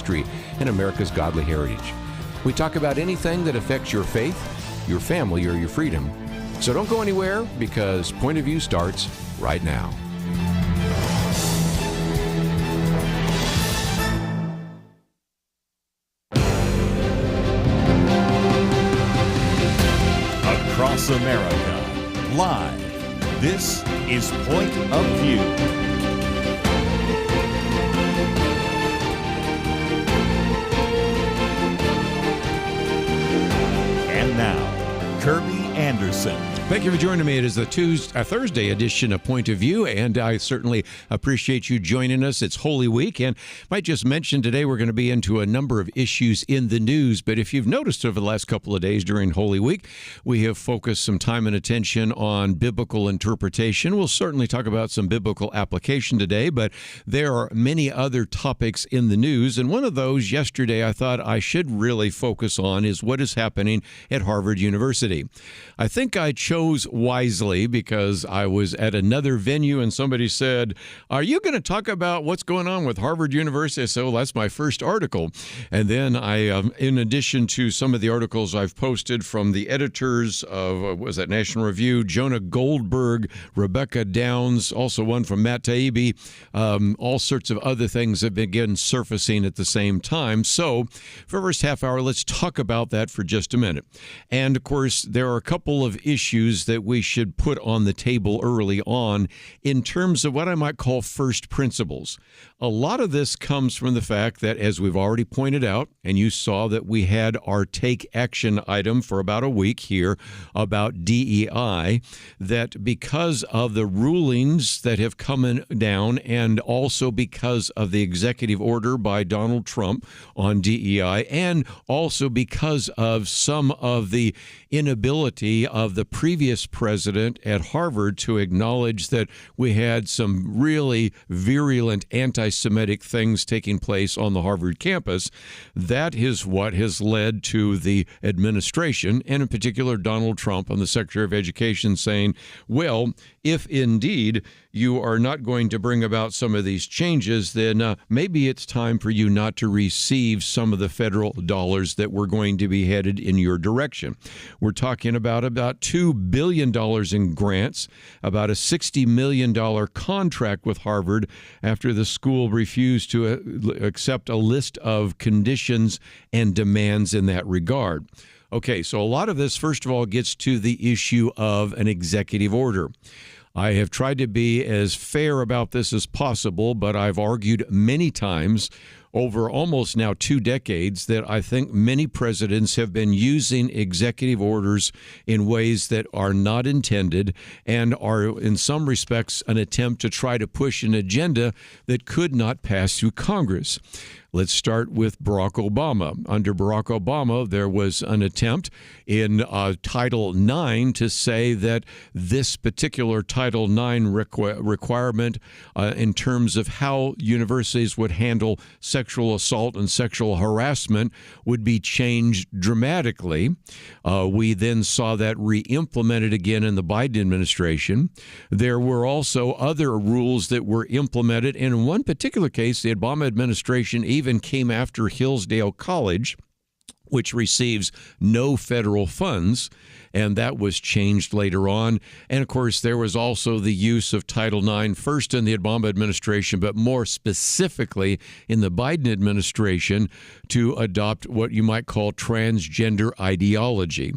history and America's godly heritage. We talk about anything that affects your faith, your family, or your freedom. So don't go anywhere, because Point of View starts right now. Across America, live, this is Point of View. And now, Kerby Anderson. Thank you for joining me. It is the Thursday edition of Point of View, and I certainly appreciate you joining us. It's Holy Week, and might just mention today we're going to be into a number of issues in the news. But if you've noticed over the last couple of days during Holy Week, we have focused some time and attention on biblical interpretation. We'll certainly talk about some biblical application today, but there are many other topics in the news. And one of those yesterday I thought I should really focus on is what is happening at Harvard University. I think I chose wisely because I was at another venue and somebody said, "Are you going to talk about what's going on with Harvard University?" I said, "Well, that's my first article." And then I, in addition to some of the articles I've posted from the editors of, National Review, Jonah Goldberg, Rebecca Downs, also one from Matt Taibbi, all sorts of other things have begun surfacing at the same time. So for the first half hour, let's talk about that for just a minute. And of course, there are a couple of issues that we should put on the table early on in terms of what I might call first principles. A lot of this comes from the fact that, as we've already pointed out, and you saw that we had our take action item for about a week here about DEI, that because of the rulings that have come down and also because of the executive order by Donald Trump on DEI, and also because of some of the inability of the previous president at Harvard to acknowledge that we had some really virulent anti-Semitic things taking place on the Harvard campus, that is what has led to the administration, and in particular Donald Trump and the Secretary of Education, saying, well, if indeed you are not going to bring about some of these changes, then maybe it's time for you not to receive some of the federal dollars that were going to be headed in your direction. We're talking about $2 billion in grants, about a $60 million contract with Harvard after the school refused to accept a list of conditions and demands in that regard. Okay, so a lot of this, first of all, gets to the issue of an executive order. I have tried to be as fair about this as possible, but I've argued many times over almost now 2 decades that I think many presidents have been using executive orders in ways that are not intended and are in some respects an attempt to try to push an agenda that could not pass through Congress. Let's start with Barack Obama. Under Barack Obama, there was an attempt in Title IX to say that this particular Title IX requirement in terms of how universities would handle sexual assault and sexual harassment would be changed dramatically. We then saw that re-implemented again in the Biden administration. There were also other rules that were implemented. And in one particular case, the Obama administration even came after Hillsdale College, which receives no federal funds, and that was changed later on. And of course, there was also the use of Title IX, first in the Obama administration, but more specifically in the Biden administration, to adopt what you might call transgender ideology.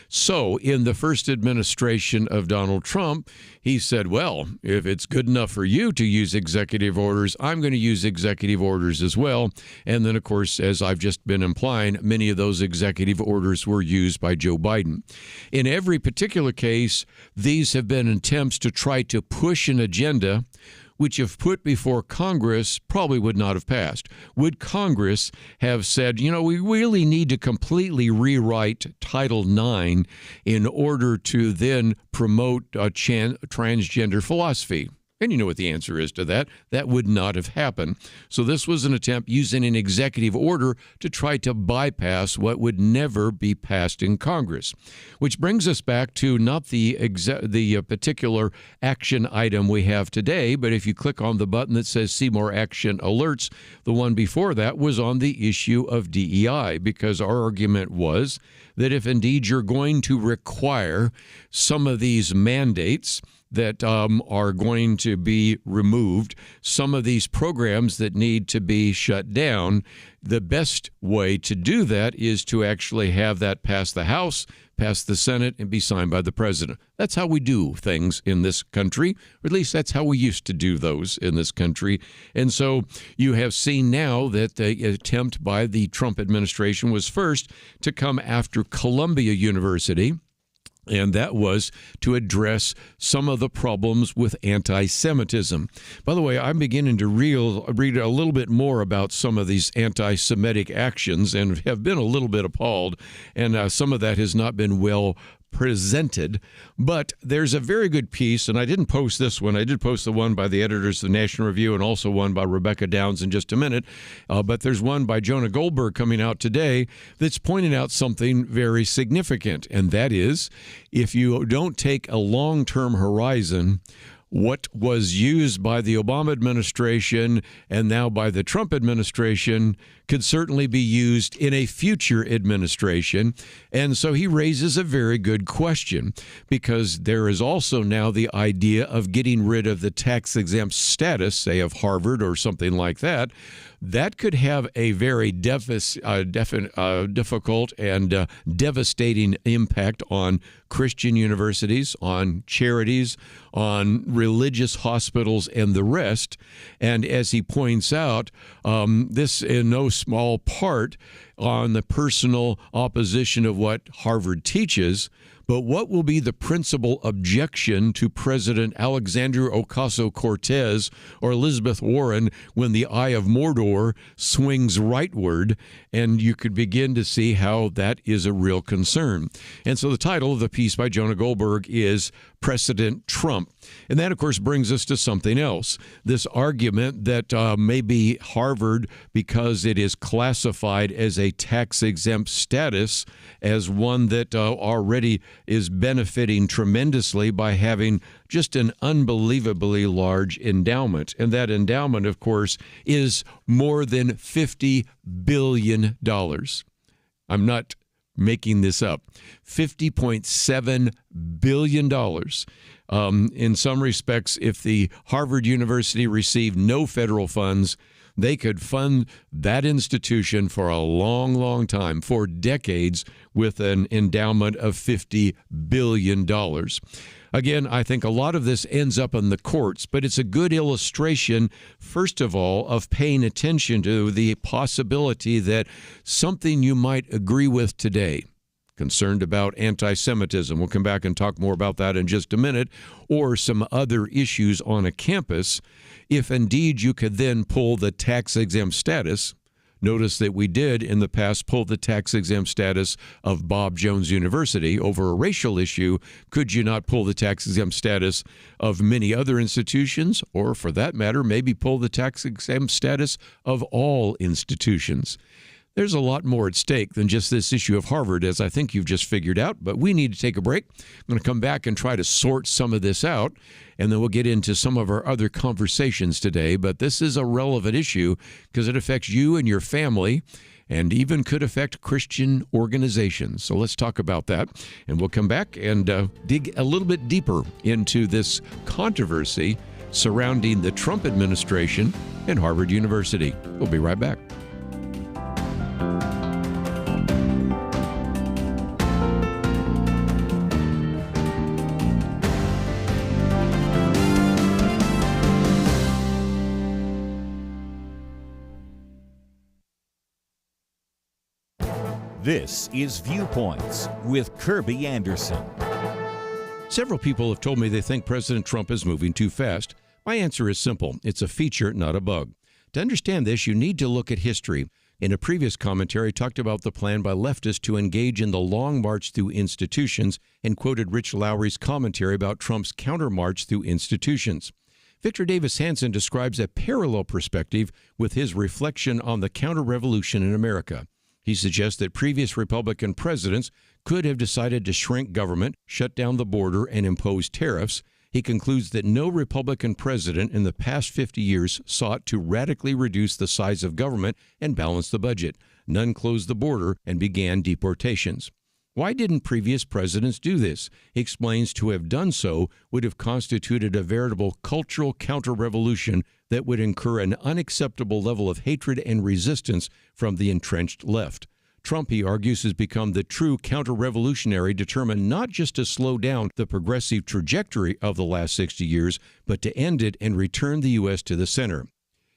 So in the first administration of Donald Trump, he said, well, if it's good enough for you to use executive orders, I'm going to use executive orders as well. And then, of course, as I've just been implying, many of those executive orders were used by Joe Biden. In every particular case, these have been attempts to try to push an agenda which, if put before Congress, probably would not have passed. Would Congress have said, you know, we really need to completely rewrite Title IX in order to then promote transgender philosophy? And you know what the answer is to that. That would not have happened. So this was an attempt using an executive order to try to bypass what would never be passed in Congress. Which brings us back to not the particular action item we have today, but if you click on the button that says See More Action Alerts, the one before that was on the issue of DEI, because our argument was that if indeed you're going to require some of these mandates that are going to be removed, some of these programs that need to be shut down, the best way to do that is to actually have that pass the House, pass the Senate, and be signed by the president. That's how we do things in this country, or at least that's how we used to do those in this country. And so you have seen now that the attempt by the Trump administration was first to come after Columbia University, and that was to address some of the problems with anti-Semitism. By the way, I'm beginning to read a little bit more about some of these anti-Semitic actions and have been a little bit appalled, and some of that has not been well presented. But there's a very good piece, and I didn't post this one. I did post the one by the editors of the National Review and also one by Rebecca Downs in just a minute. But there's one by Jonah Goldberg coming out today that's pointing out something very significant, and that is if you don't take a long-term horizon, what was used by the Obama administration and now by the Trump administration could certainly be used in a future administration. And so he raises a very good question, because there is also now the idea of getting rid of the tax-exempt status, say, of Harvard or something like that. That could have a very difficult and devastating impact on Christian universities, on charities, on religious hospitals, and the rest. And as he points out, this in no small part on the personal opposition of what Harvard teaches, but what will be the principal objection to President Alexandria Ocasio-Cortez or Elizabeth Warren when the eye of Mordor swings rightward? And you could begin to see how that is a real concern. And so the title of the piece by Jonah Goldberg is Precedent Trump. And that, of course, brings us to something else. This argument that maybe Harvard, because it is classified as a tax-exempt status, as one that already is benefiting tremendously by having just an unbelievably large endowment. And that endowment, of course, is more than $50 billion. I'm not making this up. $50.7 billion. In some respects, if the Harvard University received no federal funds, they could fund that institution for a long, long time, for decades, with an endowment of $50 billion. Again, I think a lot of this ends up in the courts, but it's a good illustration, first of all, of paying attention to the possibility that something you might agree with today, concerned about anti-Semitism, we'll come back and talk more about that in just a minute, or some other issues on a campus, if indeed you could then pull the tax-exempt status. Notice that we did in the past pull the tax-exempt status of Bob Jones University over a racial issue. Could you not pull the tax-exempt status of many other institutions, or for that matter, maybe pull the tax-exempt status of all institutions? There's a lot more at stake than just this issue of Harvard, as I think you've just figured out, but we need to take a break. I'm going to come back and try to sort some of this out, and then we'll get into some of our other conversations today. But this is a relevant issue because it affects you and your family, and even could affect Christian organizations. So let's talk about that, and we'll come back and dig a little bit deeper into this controversy surrounding the Trump administration and Harvard University. We'll be right back. This is Viewpoints with Kerby Anderson. Several people have told me they think President Trump is moving too fast. My answer is simple. It's a feature, not a bug. To understand this, you need to look at history. In a previous commentary, I talked about the plan by leftists to engage in the long march through institutions and quoted Rich Lowry's commentary about Trump's counter-march through institutions. Victor Davis Hanson describes a parallel perspective with his reflection on the counter-revolution in America. He suggests that previous Republican presidents could have decided to shrink government, shut down the border, and impose tariffs. He concludes that no Republican president in the past 50 years sought to radically reduce the size of government and balance the budget. None closed the border and began deportations. Why didn't previous presidents do this? He explains to have done so would have constituted a veritable cultural counter-revolution that would incur an unacceptable level of hatred and resistance from the entrenched left. Trump, he argues, has become the true counter-revolutionary determined not just to slow down the progressive trajectory of the last 60 years, but to end it and return the U.S. to the center.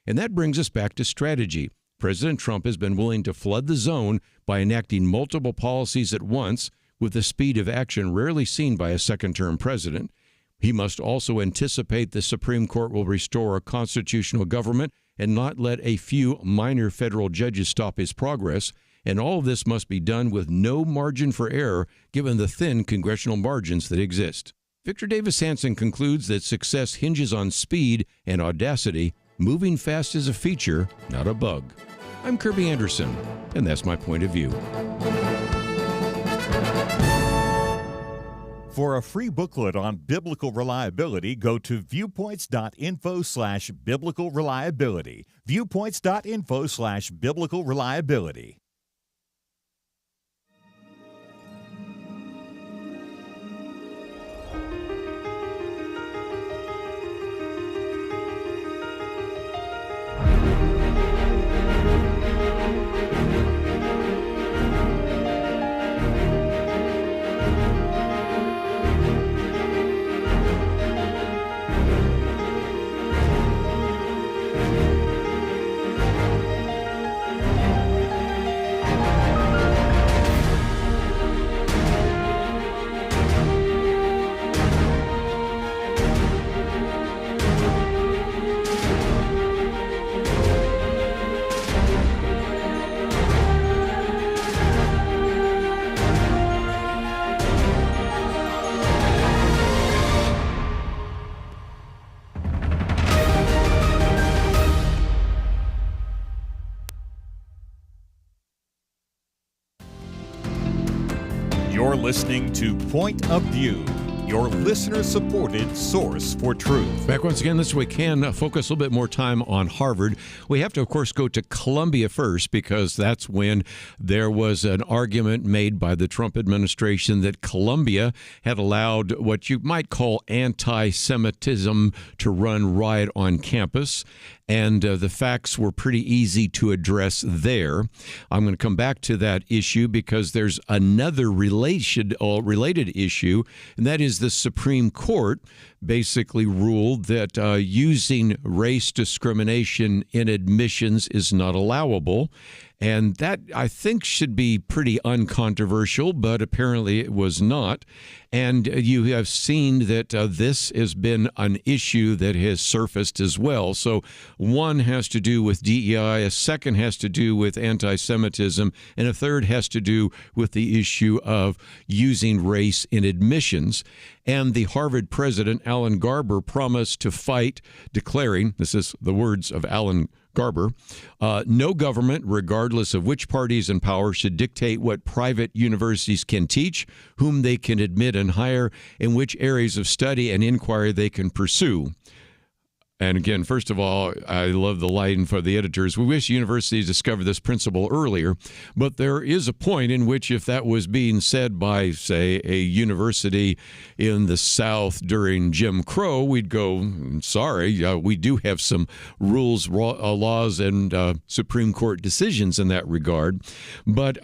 And that brings us back to strategy. President Trump has been willing to flood the zone by enacting multiple policies at once with the speed of action rarely seen by a second-term president. He must also anticipate the Supreme Court will restore a constitutional government and not let a few minor federal judges stop his progress. And all of this must be done with no margin for error, given the thin congressional margins that exist. Victor Davis Hanson concludes that success hinges on speed and audacity. Moving fast is a feature, not a bug. I'm Kerby Anderson, and that's my point of view. For a free booklet on biblical reliability, go to viewpoints.info/biblical reliability. Viewpoints.info/biblical reliability. You're listening to Point of View, your listener-supported source for truth. Back once again this week, can focus a little bit more time on Harvard. We have to, of course, go to Columbia first, because that's when there was an argument made by the Trump administration that Columbia had allowed what you might call anti-Semitism to run riot on campus. And the facts were pretty easy to address there. I'm going to come back to that issue because there's another related issue, and that is the Supreme Court basically ruled that using race discrimination in admissions is not allowable. And that, I think, should be pretty uncontroversial, but apparently it was not. And you have seen that this has been an issue that has surfaced as well. So one has to do with DEI, a second has to do with anti-Semitism, and a third has to do with the issue of using race in admissions. And the Harvard president, Alan Garber, promised to fight, declaring, this is the words of Alan Garber, no government, regardless of which party is in power, should dictate what private universities can teach, whom they can admit and hire, in which areas of study and inquiry they can pursue. And again, first of all, I love the line for the editors. We wish universities discovered this principle earlier, but there is a point in which if that was being said by, say, a university in the South during Jim Crow, we'd go, sorry, we do have some rules, laws, and Supreme Court decisions in that regard. But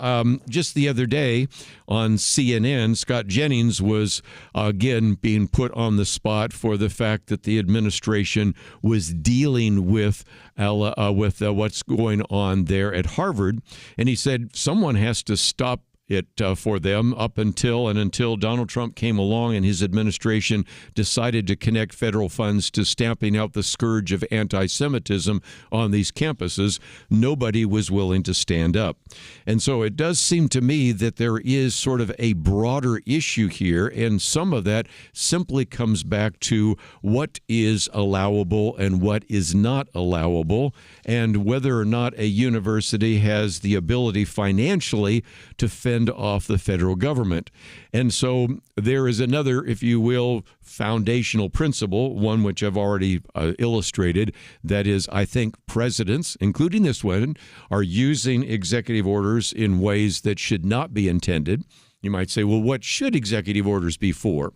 just the other day on CNN, Scott Jennings was again being put on the spot for the fact that the administration was dealing with what's going on there at Harvard. And he said someone has to stop it for them until Donald Trump came along and his administration decided to connect federal funds to stamping out the scourge of anti-Semitism on these campuses. Nobody was willing to stand up. And so it does seem to me that there is sort of a broader issue here, and some of that simply comes back to what is allowable and what is not allowable, and whether or not a university has the ability financially to fend off the federal government. And so there is another, if you will, foundational principle, one which I've already illustrated, that is, I think presidents, including this one, are using executive orders in ways that should not be intended. You might say, well, what should executive orders be for?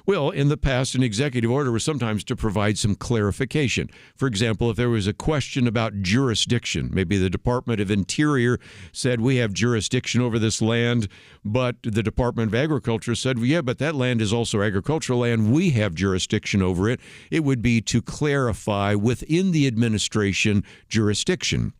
Well, in the past, an executive order was sometimes to provide some clarification. For example, if there was a question about jurisdiction, maybe the Department of Interior said, we have jurisdiction over this land, but the Department of Agriculture said, well, yeah, but that land is also agricultural land. We have jurisdiction over it. It would be to clarify within the administration jurisdiction.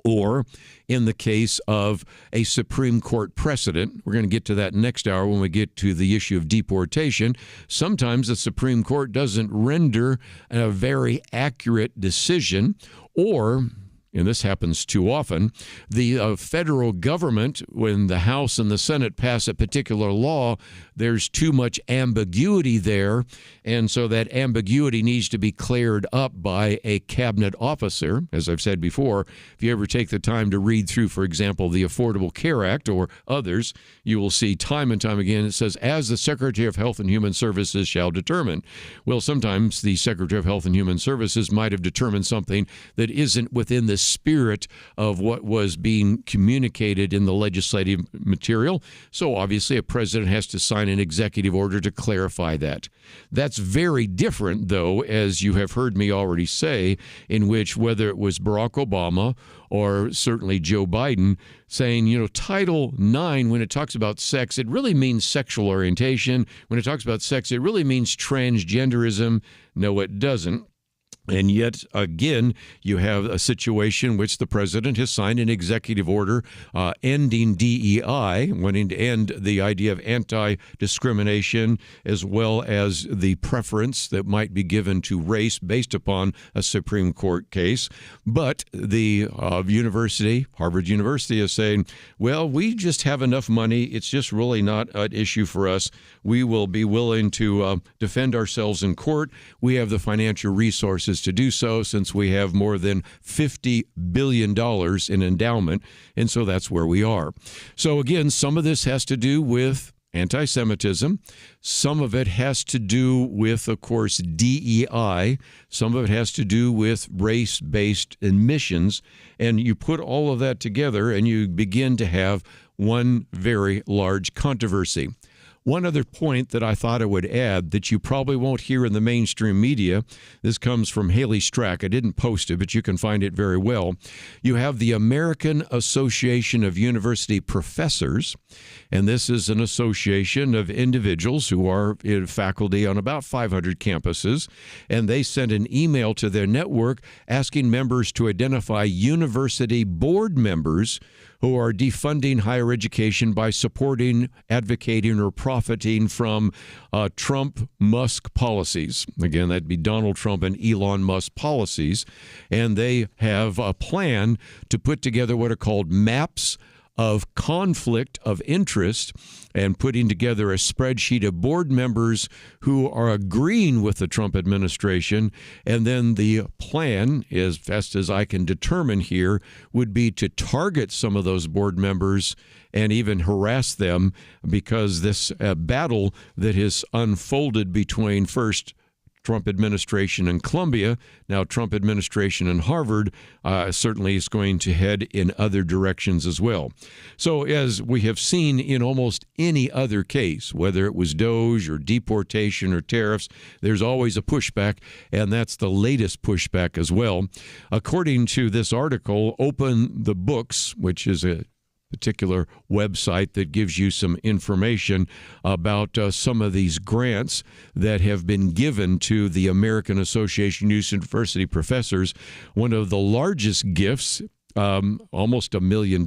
Or in the case of a Supreme Court precedent, we're going to get to that next hour when we get to the issue of deportation. Sometimes the Supreme Court doesn't render a very accurate decision, or, and this happens too often, the federal government, when the House and the Senate pass a particular law, there's too much ambiguity there, and so that ambiguity needs to be cleared up by a cabinet officer. As I've said before, if you ever take the time to read through, for example, the Affordable Care Act or others, you will see time and time again it says, as the Secretary of Health and Human Services shall determine. Well, sometimes the Secretary of Health and Human Services might have determined something that isn't within the spirit of what was being communicated in the legislative material. So obviously a president has to sign an executive order to clarify that. That's very different, though, as you have heard me already say, in which whether it was Barack Obama or certainly Joe Biden saying, Title IX, when it talks about sex, it really means sexual orientation. When it talks about sex, it really means transgenderism. No, it doesn't. And yet, again, you have a situation in which the president has signed an executive order ending DEI, wanting to end the idea of anti-discrimination, as well as the preference that might be given to race based upon a Supreme Court case. But the university, Harvard University, is saying, well, we just have enough money. It's just really not an issue for us. We will be willing to defend ourselves in court. We have the financial resources to do so, since we have more than $50 billion in endowment, and so that's where we are. So again, some of this has to do with anti-Semitism. Some of it has to do with, of course, DEI. Some of it has to do with race-based admissions, and you put all of that together and you begin to have one very large controversy. One other point that I thought I would add that you probably won't hear in the mainstream media, this comes from Haley Strack. I didn't post it, but you can find it very well. You have the American Association of University Professors, and this is an association of individuals who are in faculty on about 500 campuses, and they sent an email to their network asking members to identify university board members who are defunding higher education by supporting, advocating, or profiting from Trump-Musk policies. Again, that'd be Donald Trump and Elon Musk policies. And they have a plan to put together what are called maps of conflict of interest, and putting together a spreadsheet of board members who are agreeing with the Trump administration. And then the plan, as best as I can determine here, would be to target some of those board members and even harass them, because this battle that has unfolded between first Trump administration and Columbia, now Trump administration and Harvard, certainly is going to head in other directions as well. So as we have seen in almost any other case, whether it was DOGE or deportation or tariffs, there's always a pushback, and that's the latest pushback as well. According to this article, Open the Books, which is a particular website that gives you some information about some of these grants that have been given to the American Association of University Professors. One of the largest gifts, almost $1 million,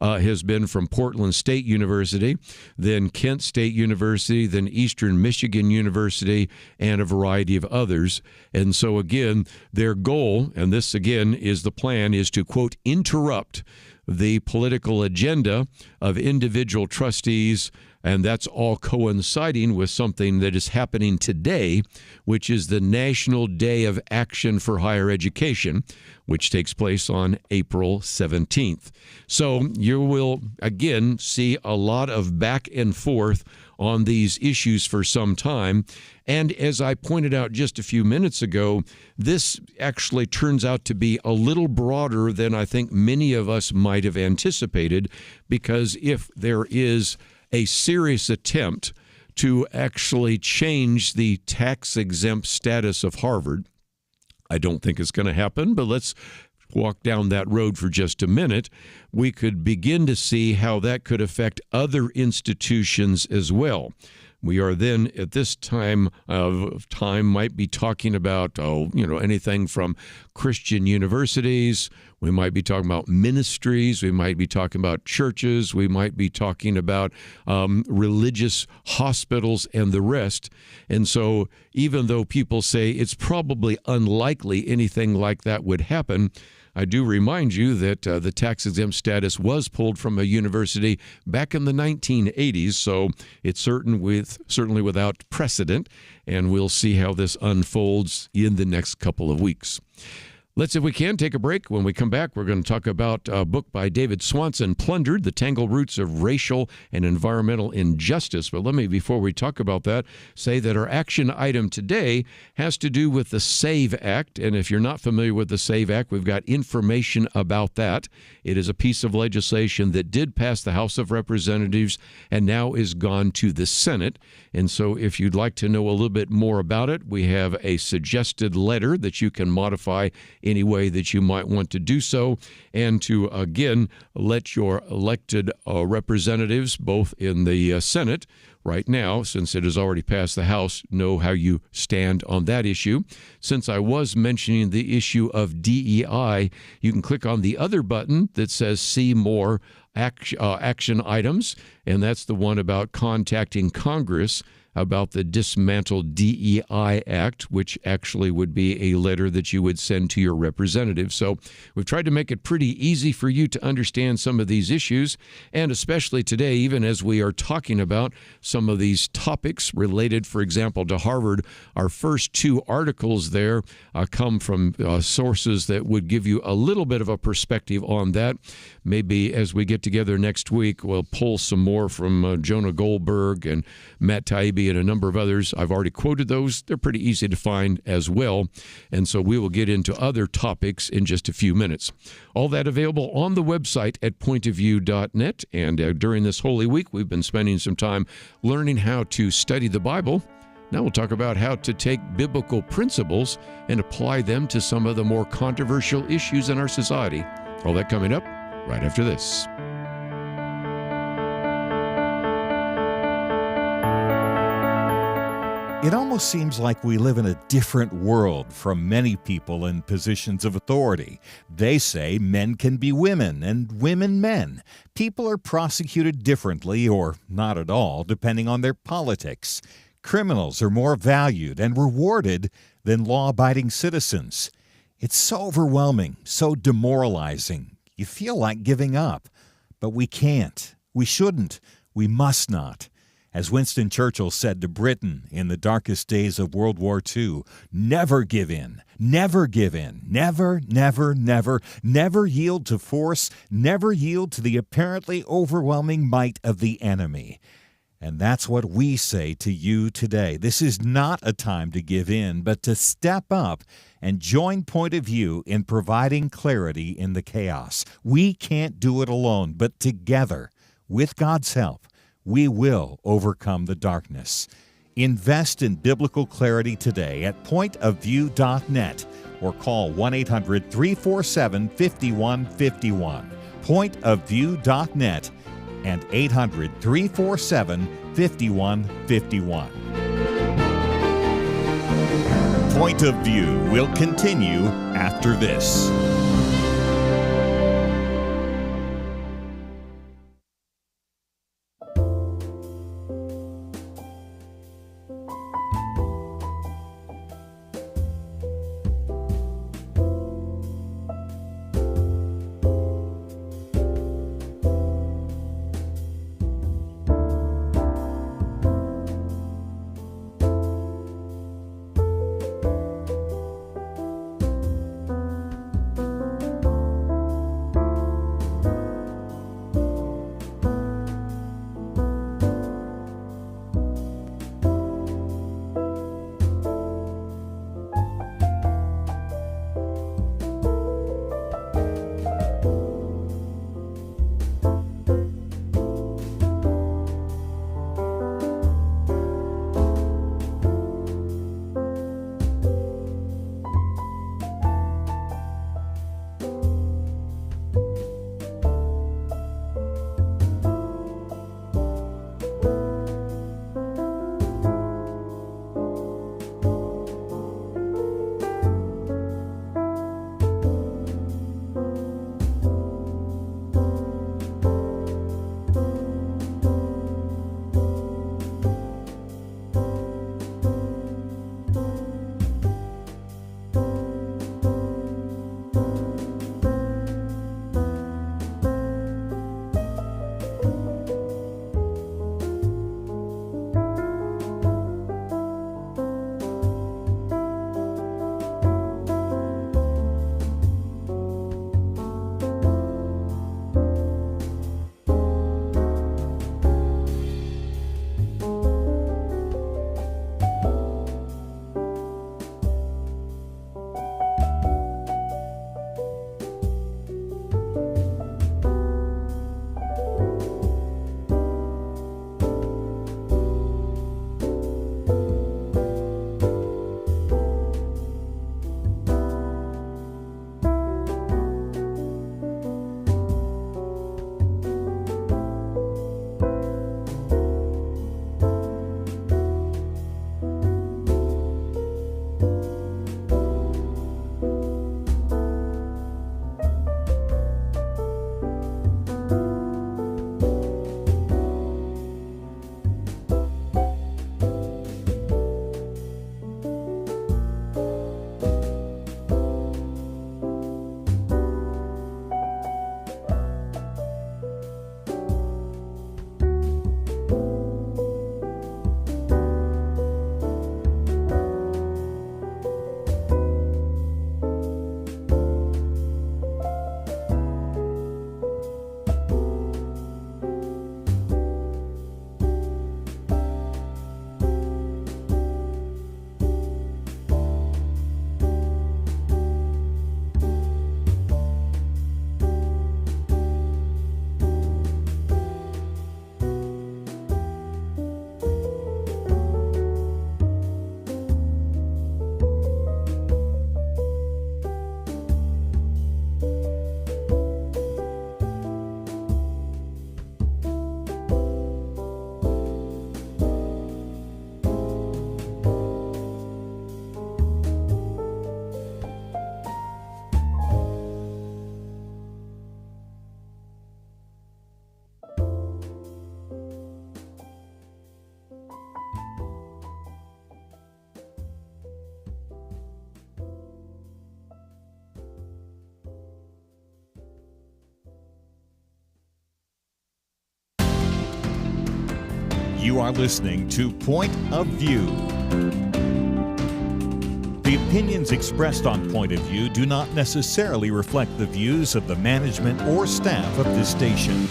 has been from Portland State University, then Kent State University, then Eastern Michigan University, and a variety of others. And so, again, their goal, and this, again, is the plan, is to, quote, interrupt the political agenda of individual trustees, and that's all coinciding with something that is happening today, which is the National Day of Action for Higher Education, which takes place on April 17th. So you will, again, see a lot of back and forth on these issues for some time. And as I pointed out just a few minutes ago, this actually turns out to be a little broader than I think many of us might have anticipated, because if there is a serious attempt to actually change the tax-exempt status of Harvard, I don't think it's going to happen, but let's walk down that road for just a minute. We could begin to see how that could affect other institutions as well. We are then at this time might be talking about, anything from Christian universities. We might be talking about ministries. We might be talking about churches. We might be talking about religious hospitals and the rest. And so even though people say it's probably unlikely anything like that would happen, I do remind you that the tax-exempt status was pulled from a university back in the 1980s, so it's certainly without precedent, and we'll see how this unfolds in the next couple of weeks. Let's, if we can, take a break. When we come back, we're going to talk about a book by David Swanson, Plundered, The Tangled Roots of Racial and Environmental Injustice. But let me, before we talk about that, say that our action item today has to do with the SAVE Act. And if you're not familiar with the SAVE Act, we've got information about that. It is a piece of legislation that did pass the House of Representatives and now is gone to the Senate. And so if you'd like to know a little bit more about it, we have a suggested letter that you can modify any way that you might want to do so, and to, again, let your elected representatives, both in the Senate right now, since it has already passed the House, know how you stand on that issue. Since I was mentioning the issue of DEI, you can click on the other button that says See More Action Items, and that's the one about contacting Congress about the Dismantled DEI Act, which actually would be a letter that you would send to your representative. So we've tried to make it pretty easy for you to understand some of these issues, and especially today, even as we are talking about some of these topics related, for example, to Harvard. Our first two articles there come from sources that would give you a little bit of a perspective on that. Maybe as we get together next week, we'll pull some more from Jonah Goldberg and Matt Taibbi and a number of others. I've already quoted those. They're pretty easy to find as well. And so we will get into other topics in just a few minutes. All that available on the website at pointofview.net. And during this Holy Week, we've been spending some time learning how to study the Bible. Now we'll talk about how to take biblical principles and apply them to some of the more controversial issues in our society. All that coming up right after this. It almost seems like we live in a different world from many people in positions of authority. They say men can be women and women men. People are prosecuted differently or not at all, depending on their politics. Criminals are more valued and rewarded than law-abiding citizens. It's so overwhelming, so demoralizing. You feel like giving up. But we can't. We shouldn't. We must not. As Winston Churchill said to Britain in the darkest days of World War II, never give in, never give in, never, never, never, never yield to force, never yield to the apparently overwhelming might of the enemy. And that's what we say to you today. This is not a time to give in, but to step up and join Point of View in providing clarity in the chaos. We can't do it alone, but together, with God's help, we will overcome the darkness. Invest in biblical clarity today at pointofview.net or call 1-800-347-5151. Pointofview.net and 800-347-5151. Point of View will continue after this. You are listening to Point of View. The opinions expressed on Point of View do not necessarily reflect the views of the management or staff of this station.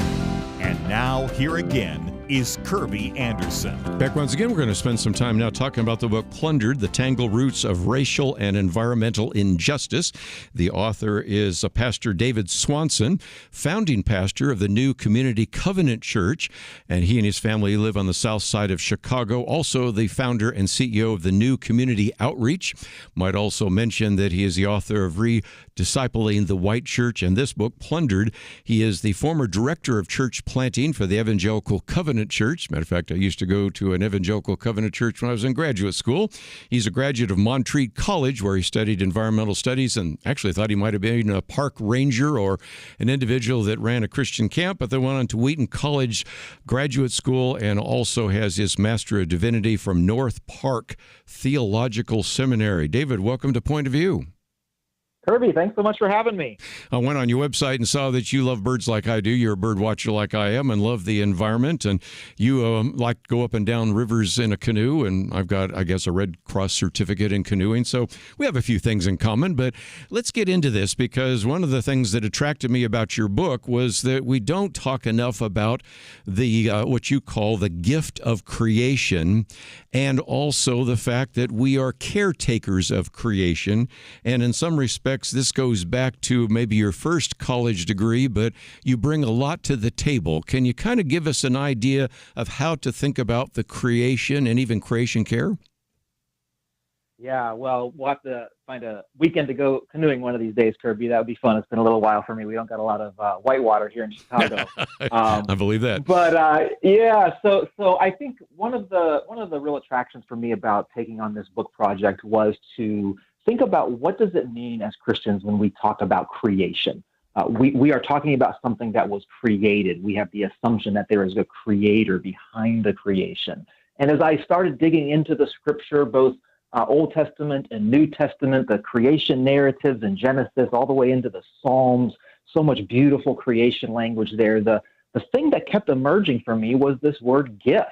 And now, here again is Kerby Anderson. Back once again, we're going to spend some time now talking about the book Plundered, The Tangled Roots of Racial and Environmental Injustice. The author is Pastor David Swanson, founding pastor of the New Community Covenant Church, and he and his family live on the south side of Chicago. Also, the founder and CEO of the New Community Outreach. Might also mention that he is the author of Rediscipling the White Church and this book, Plundered. He is the former director of church planting for the Evangelical Covenant Church. Matter of fact, I used to go to an Evangelical Covenant Church when I was in graduate school. He's a graduate of Montreat College, where he studied environmental studies, and actually thought he might have been a park ranger or an individual that ran a Christian camp, but then went on to Wheaton College Graduate School and also has his Master of Divinity from North Park Theological Seminary. David, welcome to Point of View. Kerby, thanks so much for having me. I went on your website and saw that you love birds like I do. You're a bird watcher like I am and love the environment. And you like to go up and down rivers in a canoe. And I've got, I guess, a Red Cross certificate in canoeing. So we have a few things in common. But let's get into this, because one of the things that attracted me about your book was that we don't talk enough about the what you call the gift of creation, and also the fact that we are caretakers of creation. And in some respects, this goes back to maybe your first college degree, but you bring a lot to the table. Can you kind of give us an idea of how to think about the creation and even creation care? Yeah, well, we'll have to find a weekend to go canoeing one of these days, Kerby. That would be fun. It's been a little while for me. We don't got a lot of whitewater here in Chicago. I believe that. But yeah, so I think one of the real attractions for me about taking on this book project was to think about what does it mean as Christians when we talk about creation. We are talking about something that was created. We have the assumption that there is a creator behind the creation. And as I started digging into the scripture, both Old Testament and New Testament, the creation narratives in Genesis, all the way into the Psalms, so much beautiful creation language there. The thing that kept emerging for me was this word gift,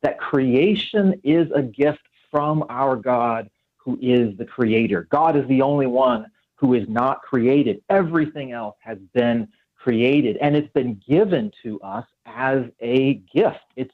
that creation is a gift from our God, who is the creator. God is the only one who is not created. Everything else has been created, and it's been given to us as a gift. It's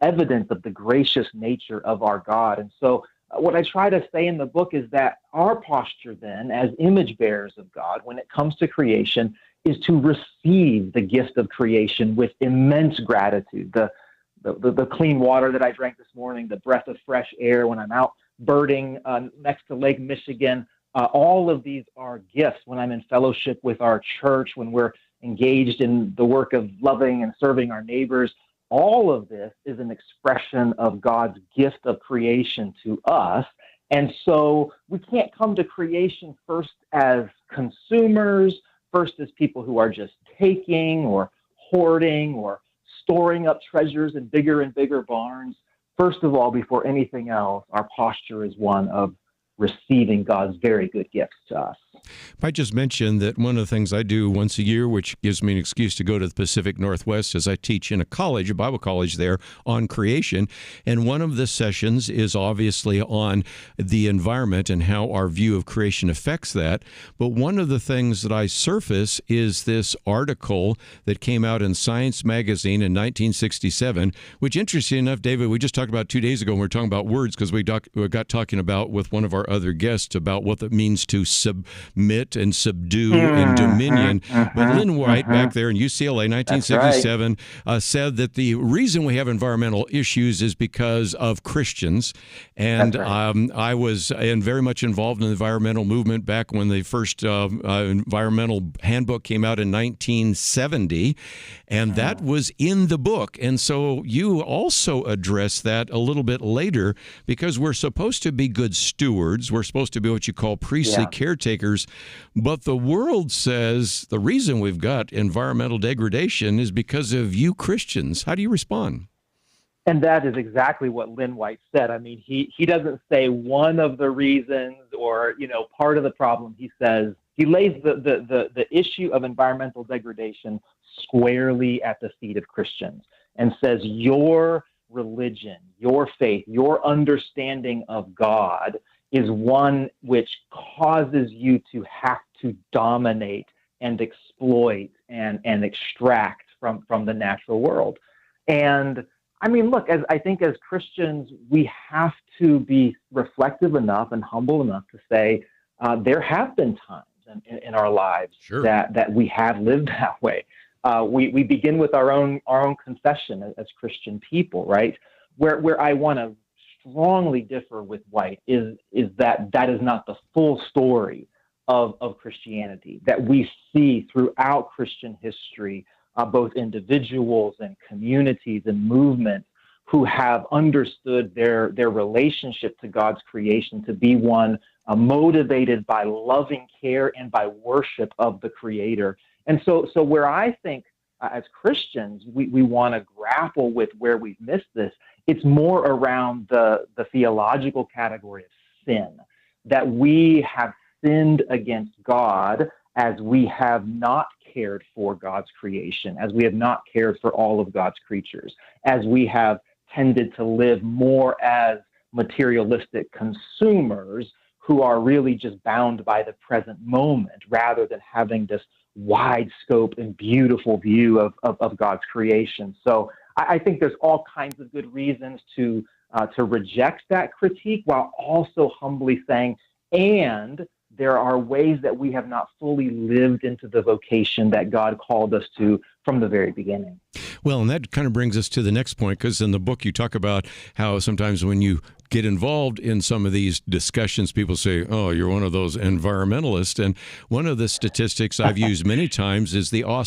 evidence of the gracious nature of our God. And so what I try to say in the book is that our posture then, as image bearers of God, when it comes to creation, is to receive the gift of creation with immense gratitude. The clean water that I drank this morning, the breath of fresh air when I'm out birding next to Lake Michigan, all of these are gifts. When I'm in fellowship with our church, when we're engaged in the work of loving and serving our neighbors, all of this is an expression of God's gift of creation to us. And so we can't come to creation first as consumers, first as people who are just taking or hoarding or storing up treasures in bigger and bigger barns. First of all, before anything else, our posture is one of receiving God's very good gifts to us. I just mentioned that one of the things I do once a year, which gives me an excuse to go to the Pacific Northwest, is I teach in a college, a Bible college there, on creation. And one of the sessions is obviously on the environment and how our view of creation affects that. But one of the things that I surface is this article that came out in Science magazine in 1967, which, interesting enough, David, we just talked about 2 days ago when we were talking about words, because we got talking about with one of our other guests about what it means to submit and subdue and dominion. But Lynn White back there in UCLA, 1967, said that the reason we have environmental issues is because of Christians. And I was very much involved in the environmental movement back when the first environmental handbook came out in 1970. And that was in the book. And so you also address that a little bit later, because we're supposed to be good stewards. We're supposed to be what you call priestly caretakers. But the world says the reason we've got environmental degradation is because of you Christians. How do you respond? And that is exactly what Lynn White said. I mean, he doesn't say one of the reasons or, part of the problem. He says, he lays the issue of environmental degradation squarely at the feet of Christians and says, your religion, your faith, your understanding of God is one which causes you to have to dominate and exploit and extract from the natural world. And I mean, look, I think as Christians, we have to be reflective enough and humble enough to say there have been times in our lives Sure. that we have lived that way. We begin with our own confession as Christian people, right? Where I want to strongly differ with White is that is not the full story of Christianity, that we see throughout Christian history, both individuals and communities and movements who have understood their relationship to God's creation to be one motivated by loving care and by worship of the Creator. And so where I think as Christians we want to grapple with where we've missed this, it's more around the theological category of sin, that we have sinned against God as we have not cared for God's creation, as we have not cared for all of God's creatures, as we have tended to live more as materialistic consumers who are really just bound by the present moment rather than having this wide scope and beautiful view of God's creation. So I think there's all kinds of good reasons to reject that critique while also humbly saying, and there are ways that we have not fully lived into the vocation that God called us to from the very beginning. Well, and that kind of brings us to the next point, because in the book you talk about how sometimes when you get involved in some of these discussions, people say, oh, you're one of those environmentalists. And one of the statistics I've used many times is the Au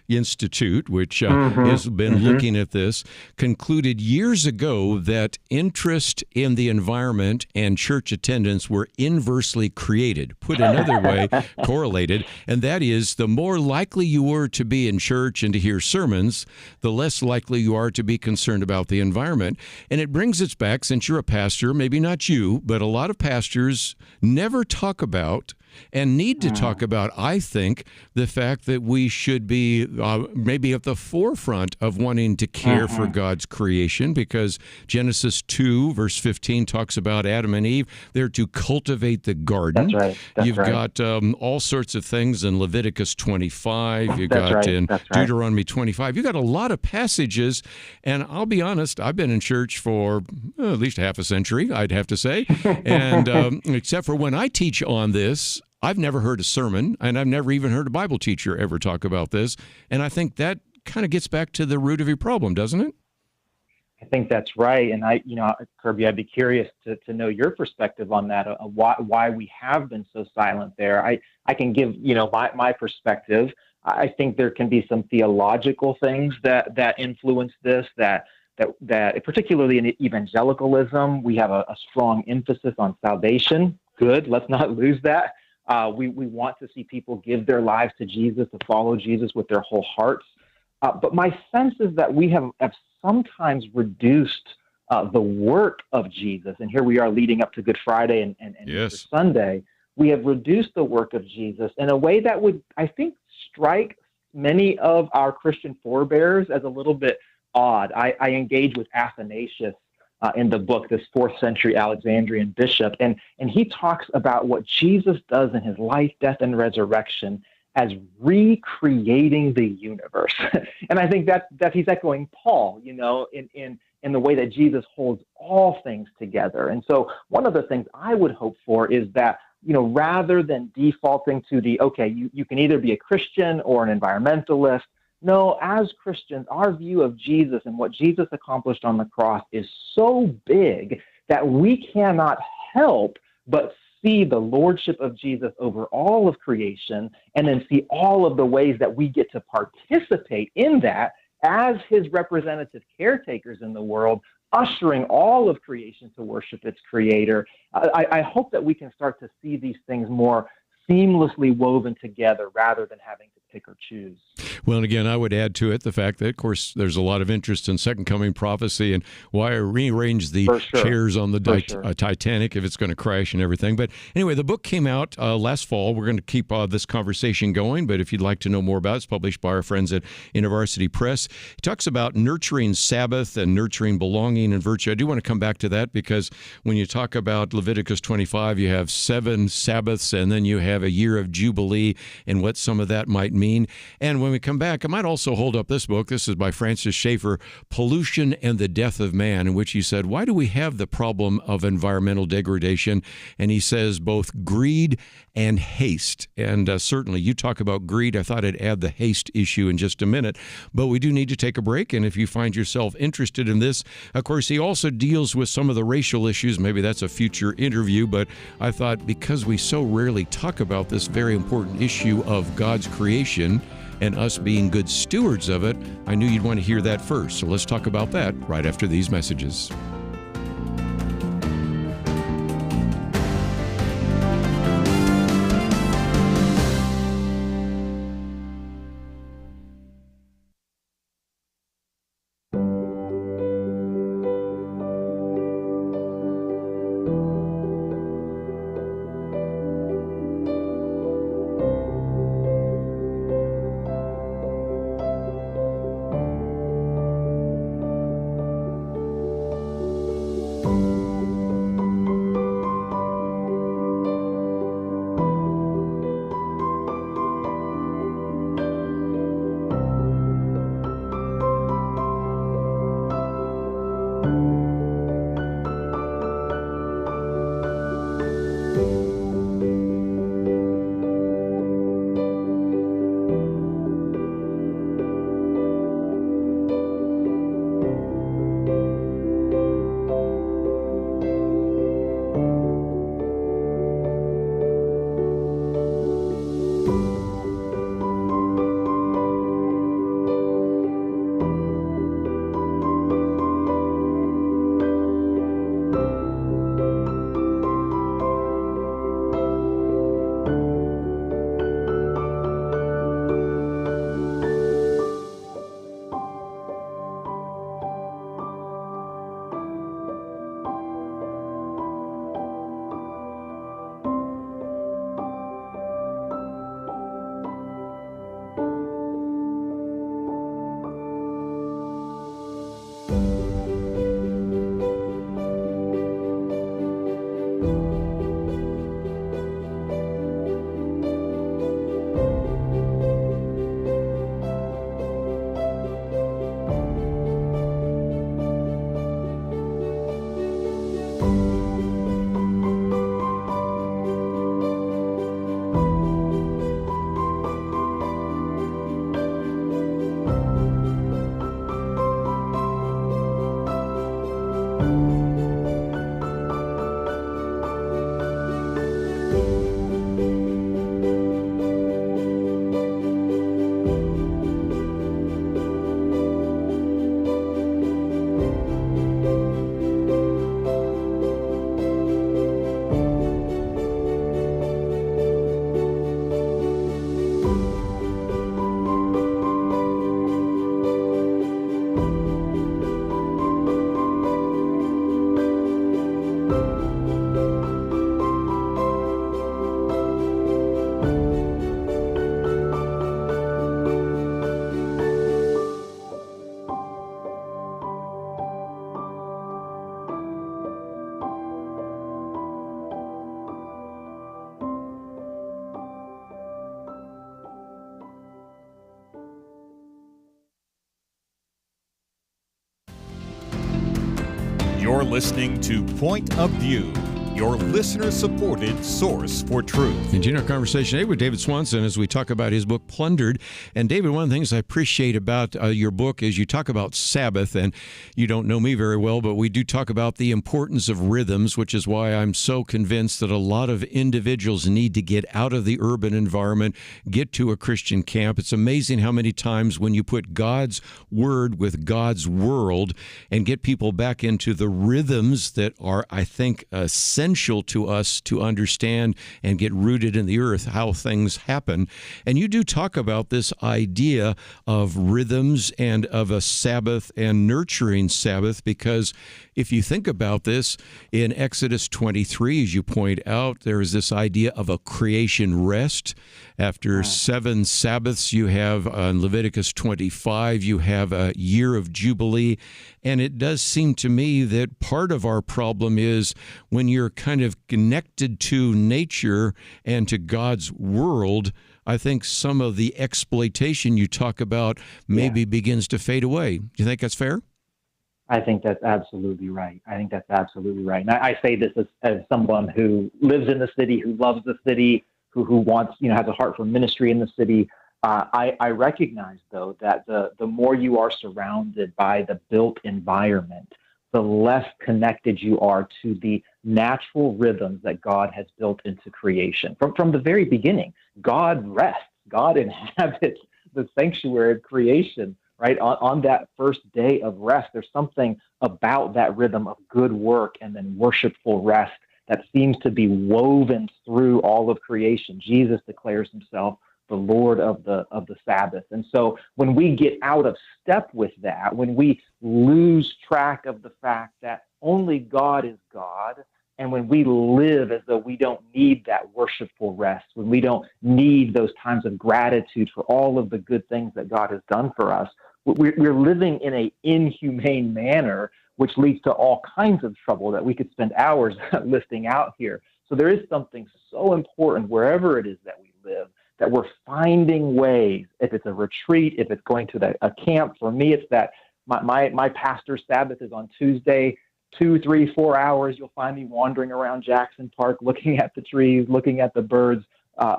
Institute, which has been looking at this, concluded years ago that interest in the environment and church attendance were inversely created, put another way, correlated. And that is, the more likely you were to be in church and to hear sermons, the less likely you are to be concerned about the environment. And it brings us back, since you're a pastor, maybe not you, but a lot of pastors never talk about and need to talk about, I think, the fact that we should be maybe at the forefront of wanting to care for God's creation, because Genesis 2, verse 15 talks about Adam and Eve. They're to cultivate the garden. That's right. You've got all sorts of things in Leviticus 25. You've got in Deuteronomy 25. You've got a lot of passages, and I'll be honest, I've been in church for at least half a century, I'd have to say, and except for when I teach on this, I've never heard a sermon, and I've never even heard a Bible teacher ever talk about this. And I think that kind of gets back to the root of your problem, doesn't it? I think that's right. And Kerby, I'd be curious to know your perspective on that, why we have been so silent there. I can give, my perspective. I think there can be some theological things that influence this, that particularly in evangelicalism, we have a strong emphasis on salvation. Good. Let's not lose that. We want to see people give their lives to Jesus, to follow Jesus with their whole hearts. But my sense is that we have sometimes reduced the work of Jesus. And here we are leading up to Good Friday and Yes. Easter Sunday. We have reduced the work of Jesus in a way that would, I think, strike many of our Christian forebears as a little bit odd. I engage with Athanasius in the book, this 4th century Alexandrian bishop, and he talks about what Jesus does in his life, death, and resurrection as recreating the universe. And I think that he's echoing Paul, in the way that Jesus holds all things together. And so one of the things I would hope for is that, rather than defaulting to you can either be a Christian or an environmentalist. No, as Christians, our view of Jesus and what Jesus accomplished on the cross is so big that we cannot help but see the lordship of Jesus over all of creation, and then see all of the ways that we get to participate in that as his representative caretakers in the world, ushering all of creation to worship its creator. I hope that we can start to see these things more seamlessly woven together rather than having to pick or choose. Well, and again, I would add to it the fact that, of course, there's a lot of interest in Second Coming prophecy and why rearrange the chairs on the Titanic if it's going to crash and everything. But anyway, the book came out last fall. We're going to keep this conversation going, but if you'd like to know more about it, it's published by our friends at InterVarsity Press. It talks about nurturing Sabbath and nurturing belonging and virtue. I do want to come back to that because when you talk about Leviticus 25, you have 7 Sabbaths and then you have a year of Jubilee and what some of that might mean. And when we come back, I might also hold up this book. This is by Francis Schaeffer, Pollution and the Death of Man, in which he said, why do we have the problem of environmental degradation? And he says both greed and haste. And certainly you talk about greed. I thought I'd add the haste issue in just a minute, but we do need to take a break. And if you find yourself interested in this, of course, he also deals with some of the racial issues. Maybe that's a future interview, but I thought because we so rarely talk about this very important issue of God's creation and us being good stewards of it, I knew you'd want to hear that first. So let's talk about that right after these messages. You're listening to Point of View, your listener-supported source for truth. Continue our conversation today with David Swanson as we talk about his book, Plundered. And David, one of the things I appreciate about your book is you talk about Sabbath, and you don't know me very well, but we do talk about the importance of rhythms, which is why I'm so convinced that a lot of individuals need to get out of the urban environment, get to a Christian camp. It's amazing how many times when you put God's word with God's world and get people back into the rhythms that are, I think, essential essential to us to understand and get rooted in the earth how things happen. And you do talk about this idea of rhythms and of a Sabbath and nurturing Sabbath, because if you think about this, in Exodus 23, as you point out, there is this idea of a creation rest. After 7 Sabbaths, you have in Leviticus 25, you have a year of Jubilee. And it does seem to me that part of our problem is when you're kind of connected to nature and to God's world, I think some of the exploitation you talk about maybe begins to fade away. Do you think that's fair? I think that's absolutely right. And I say this as someone who lives in the city, who loves the city, who wants, has a heart for ministry in the city. I recognize, though, that the more you are surrounded by the built environment, the less connected you are to the natural rhythms that God has built into creation. From the very beginning, God rests. God inhabits the sanctuary of creation. Right on that first day of rest, there's something about that rhythm of good work and then worshipful rest that seems to be woven through all of creation. Jesus declares himself the Lord of the Sabbath. And so when we get out of step with that, when we lose track of the fact that only God is God, and when we live as though we don't need that worshipful rest, when we don't need those times of gratitude for all of the good things that God has done for us, we're living in an inhumane manner, which leads to all kinds of trouble that we could spend hours listing out here. So there is something so important wherever it is that we live, that we're finding ways, if it's a retreat, if it's going to a camp. For me, it's that my pastor's Sabbath is on Tuesday, 2, 3, 4 hours. You'll find me wandering around Jackson Park, looking at the trees, looking at the birds.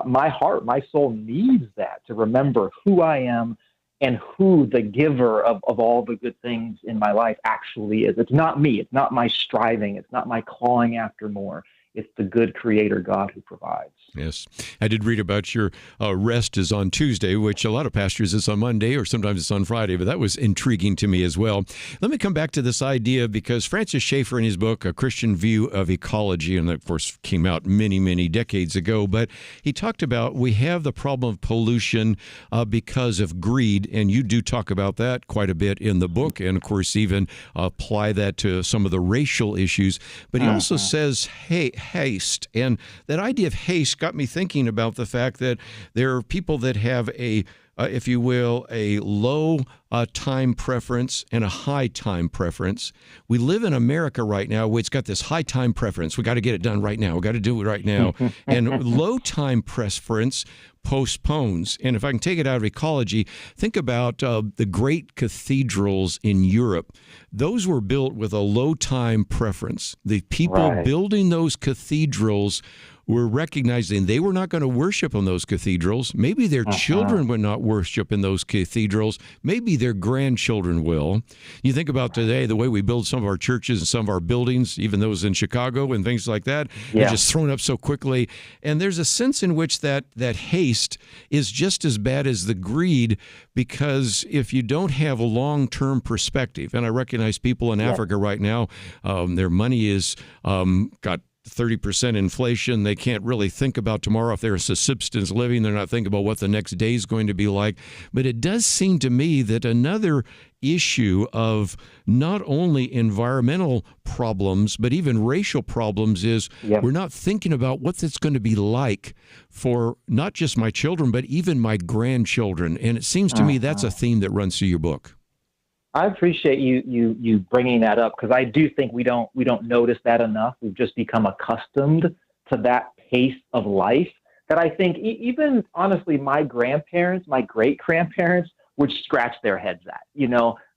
My heart, my soul needs that to remember who I am and who the giver of all the good things in my life actually is. It's not me. It's not my striving. It's not my clawing after more. It's the good creator God who provides. Yes. I did read about your rest is on Tuesday, which a lot of pastors is on Monday or sometimes it's on Friday, but that was intriguing to me as well. Let me come back to this idea because Francis Schaeffer in his book, A Christian View of Ecology, and that of course came out many, many decades ago, but he talked about we have the problem of pollution because of greed, and you do talk about that quite a bit in the book, and of course even apply that to some of the racial issues. But he also says, hey, haste, and that idea of haste got me thinking about the fact that there are people that have a, if you will, a low time preference and a high time preference. We live in America right now where it's got this high time preference. We got to get it done right now. We got to do it right now. And low time preference postpones. And if I can take it out of ecology, think about the great cathedrals in Europe. Those were built with a low time preference. The people building those cathedrals were recognizing they were not going to worship on those cathedrals. Maybe their children would not worship in those cathedrals. Maybe their grandchildren will. You think about today, the way we build some of our churches and some of our buildings, even those in Chicago and things like that, they're just thrown up so quickly. And there's a sense in which that haste is just as bad as the greed, because if you don't have a long-term perspective, and I recognize people in Africa right now, their money is got 30% inflation. They can't really think about tomorrow. If there's a subsistence living, they're not thinking about what the next day is going to be like. But it does seem to me that another issue of not only environmental problems, but even racial problems is we're not thinking about what it's going to be like for not just my children, but even my grandchildren. And it seems to me that's a theme that runs through your book. I appreciate you bringing that up, because I do think we don't notice that enough. We've just become accustomed to that pace of life that I think even honestly my grandparents, my great grandparents would scratch their heads at.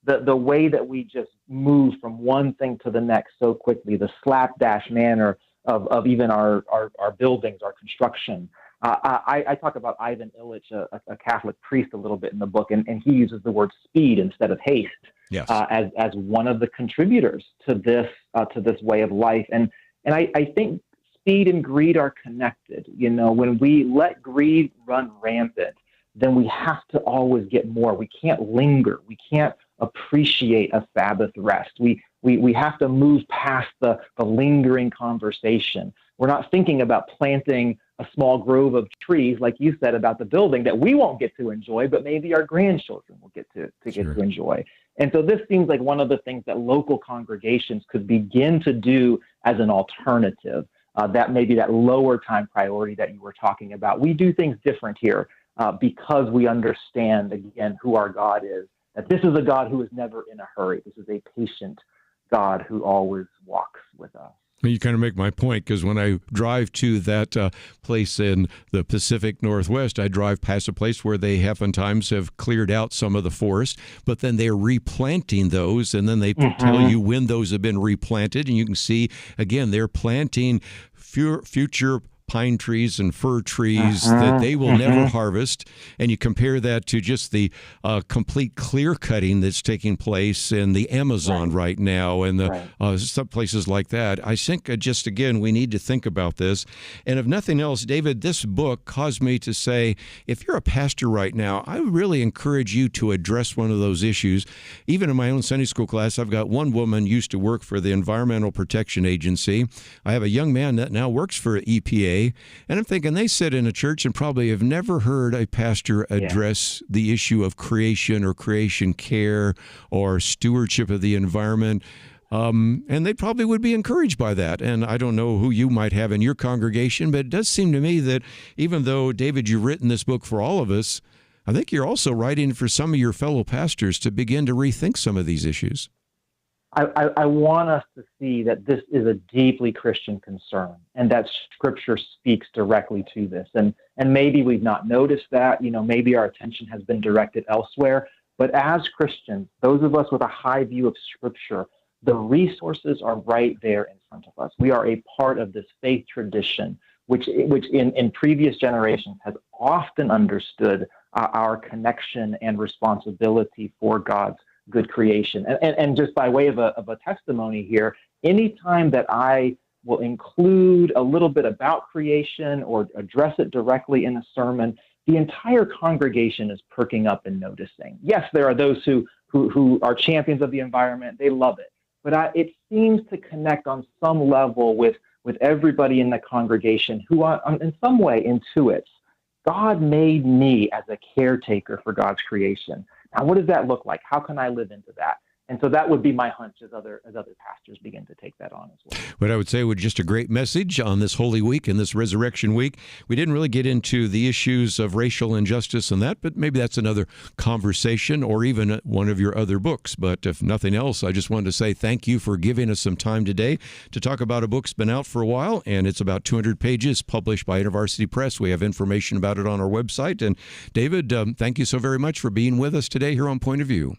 The way that we just move from one thing to the next so quickly, the slapdash manner of even our buildings, our construction. I talk about Ivan Illich, a Catholic priest, a little bit in the book, and he uses the word speed instead of haste as one of the contributors to this way of life. And I think speed and greed are connected. When we let greed run rampant, then we have to always get more. We can't linger. We can't appreciate a Sabbath rest. We have to move past the lingering conversation. We're not thinking about planting a small grove of trees, like you said about the building, that we won't get to enjoy, but maybe our grandchildren will get to enjoy. And so this seems like one of the things that local congregations could begin to do as an alternative, that maybe that lower time priority that you were talking about. We do things different here because we understand, again, who our God is, that this is a God who is never in a hurry. This is a patient God who always walks with us. You kind of make my point, because when I drive to that place in the Pacific Northwest, I drive past a place where they oftentimes have cleared out some of the forest, but then they're replanting those, and then they tell you when those have been replanted, and you can see, again, they're planting future pine trees and fir trees that they will never harvest. And you compare that to just the complete clear cutting that's taking place in the Amazon right now, and the some places like that. I think just, again, we need to think about this. And if nothing else, David, this book caused me to say, if you're a pastor right now, I really encourage you to address one of those issues. Even in my own Sunday school class, I've got one woman used to work for the Environmental Protection Agency. I have a young man that now works for EPA. And I'm thinking they sit in a church and probably have never heard a pastor address the issue of creation or creation care or stewardship of the environment. And they probably would be encouraged by that. And I don't know who you might have in your congregation, but it does seem to me that even though, David, you've written this book for all of us, I think you're also writing for some of your fellow pastors to begin to rethink some of these issues. I want us to see that this is a deeply Christian concern, and that Scripture speaks directly to this. And maybe we've not noticed that, maybe our attention has been directed elsewhere. But as Christians, those of us with a high view of Scripture, the resources are right there in front of us. We are a part of this faith tradition, which in previous generations has often understood our connection and responsibility for God's good creation. And just by way of a testimony here, anytime that I will include a little bit about creation or address it directly in a sermon, the entire congregation is perking up and noticing. Yes, there are those who are champions of the environment. They love it. But it seems to connect on some level with everybody in the congregation who in some way intuits, God made me as a caretaker for God's creation. Now, what does that look like? How can I live into that? And so that would be my hunch as other pastors begin to take that on as well. What I would say was just a great message on this Holy Week and this Resurrection Week. We didn't really get into the issues of racial injustice and that, but maybe that's another conversation or even one of your other books. But if nothing else, I just wanted to say thank you for giving us some time today to talk about a book that's been out for a while, and it's about 200 pages, published by University Press. We have information about it on our website. And David, thank you so very much for being with us today here on Point of View.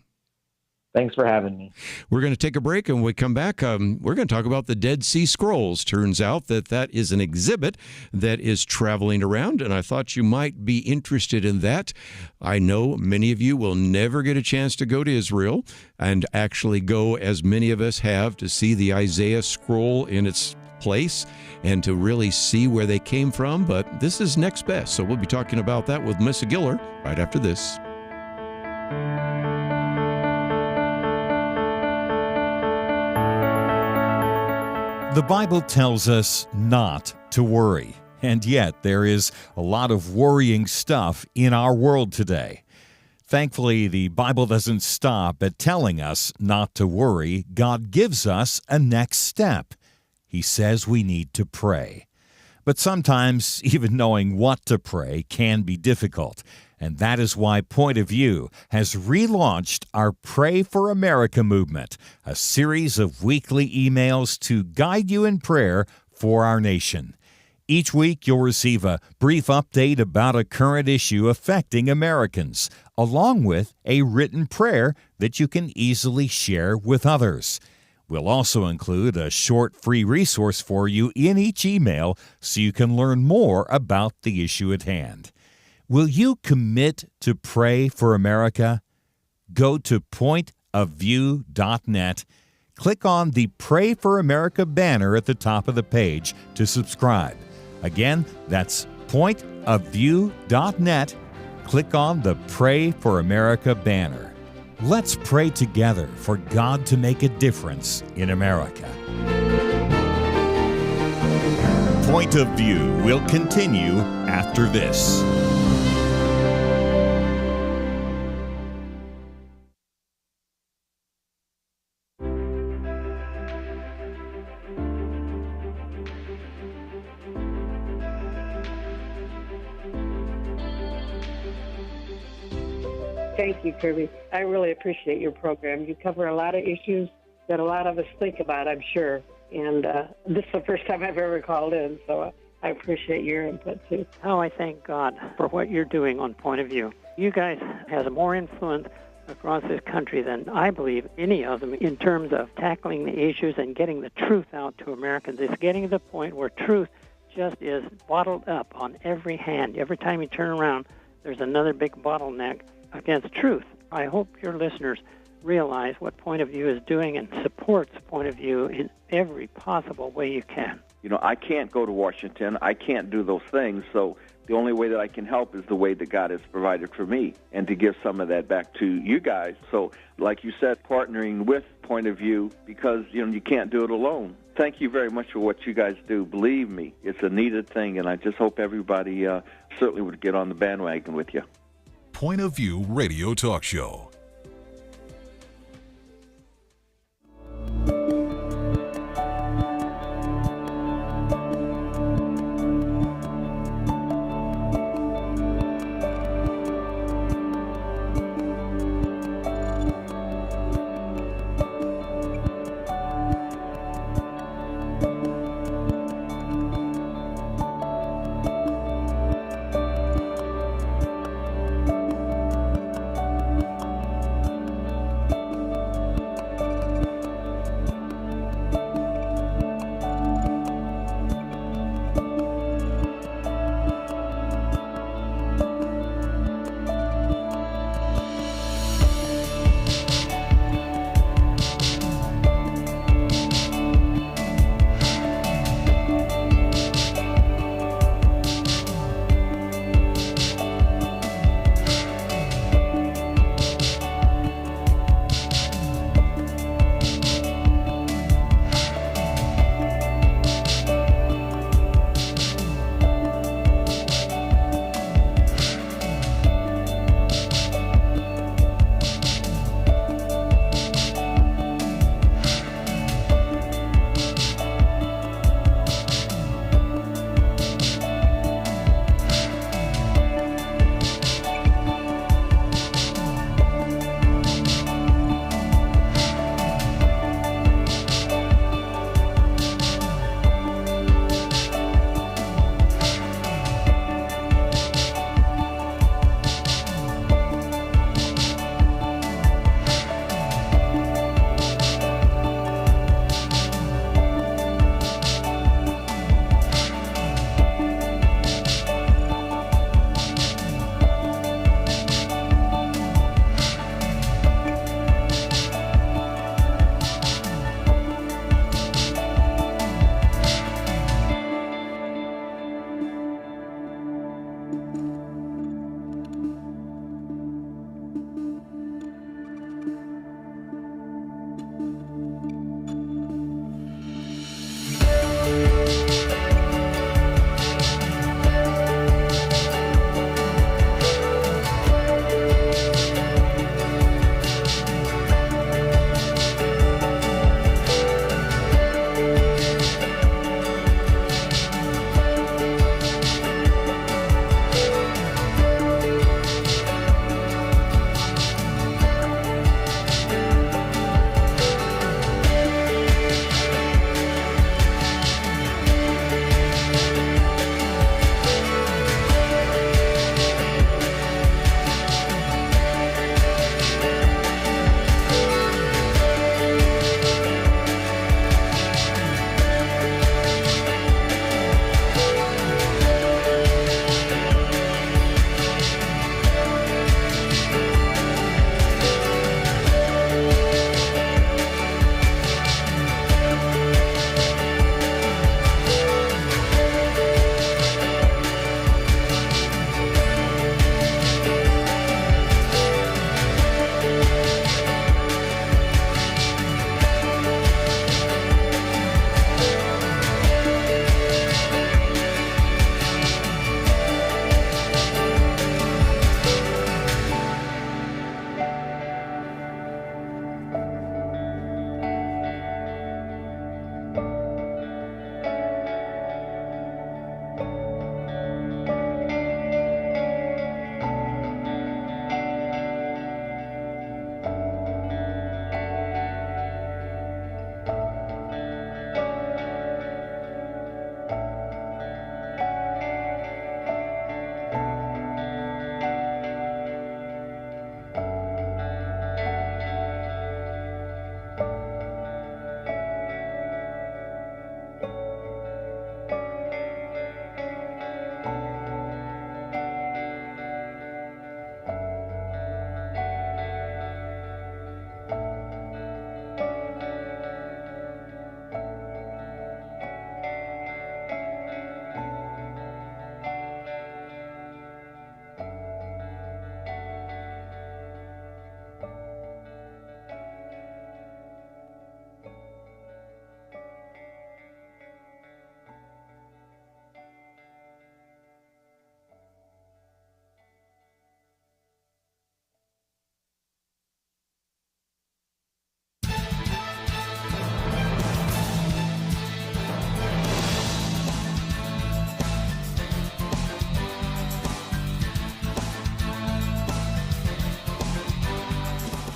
Thanks for having me. We're going to take a break, and when we come back, we're going to talk about the Dead Sea Scrolls. Turns out that is an exhibit that is traveling around, and I thought you might be interested in that. I know many of you will never get a chance to go to Israel and actually go, as many of us have, to see the Isaiah scroll in its place and to really see where they came from, but this is next best. So we'll be talking about that with Melissa Giller right after this. The Bible tells us not to worry, and yet there is a lot of worrying stuff in our world today. Thankfully, the Bible doesn't stop at telling us not to worry. God gives us a next step. He says we need to pray. But sometimes even knowing what to pray can be difficult. And that is why Point of View has relaunched our Pray for America movement, a series of weekly emails to guide you in prayer for our nation. Each week, you'll receive a brief update about a current issue affecting Americans, along with a written prayer that you can easily share with others. We'll also include a short free resource for you in each email so you can learn more about the issue at hand. Will you commit to pray for America? Go to pointofview.net. Click on the Pray for America banner at the top of the page to subscribe. Again, that's pointofview.net. Click on the Pray for America banner. Let's pray together for God to make a difference in America. Point of View will continue after this. Thank you, Kerby. I really appreciate your program. You cover a lot of issues that a lot of us think about, I'm sure. And this is the first time I've ever called in, so I appreciate your input, too. Oh, I thank God for what you're doing on Point of View. You guys have more influence across this country than I believe any of them in terms of tackling the issues and getting the truth out to Americans. It's getting to the point where truth just is bottled up on every hand. Every time you turn around, there's another big bottleneck against truth. I hope your listeners realize what Point of View is doing and supports Point of View in every possible way you can. You know, I can't go to Washington. I can't do those things, so the only way that I can help is the way that God has provided for me, and to give some of that back to you guys. So, like you said, partnering with Point of View, because, you know, you can't do it alone. Thank you very much for what you guys do. Believe me, it's a needed thing, and I just hope everybody certainly would get on the bandwagon with you. Point of View Radio Talk Show.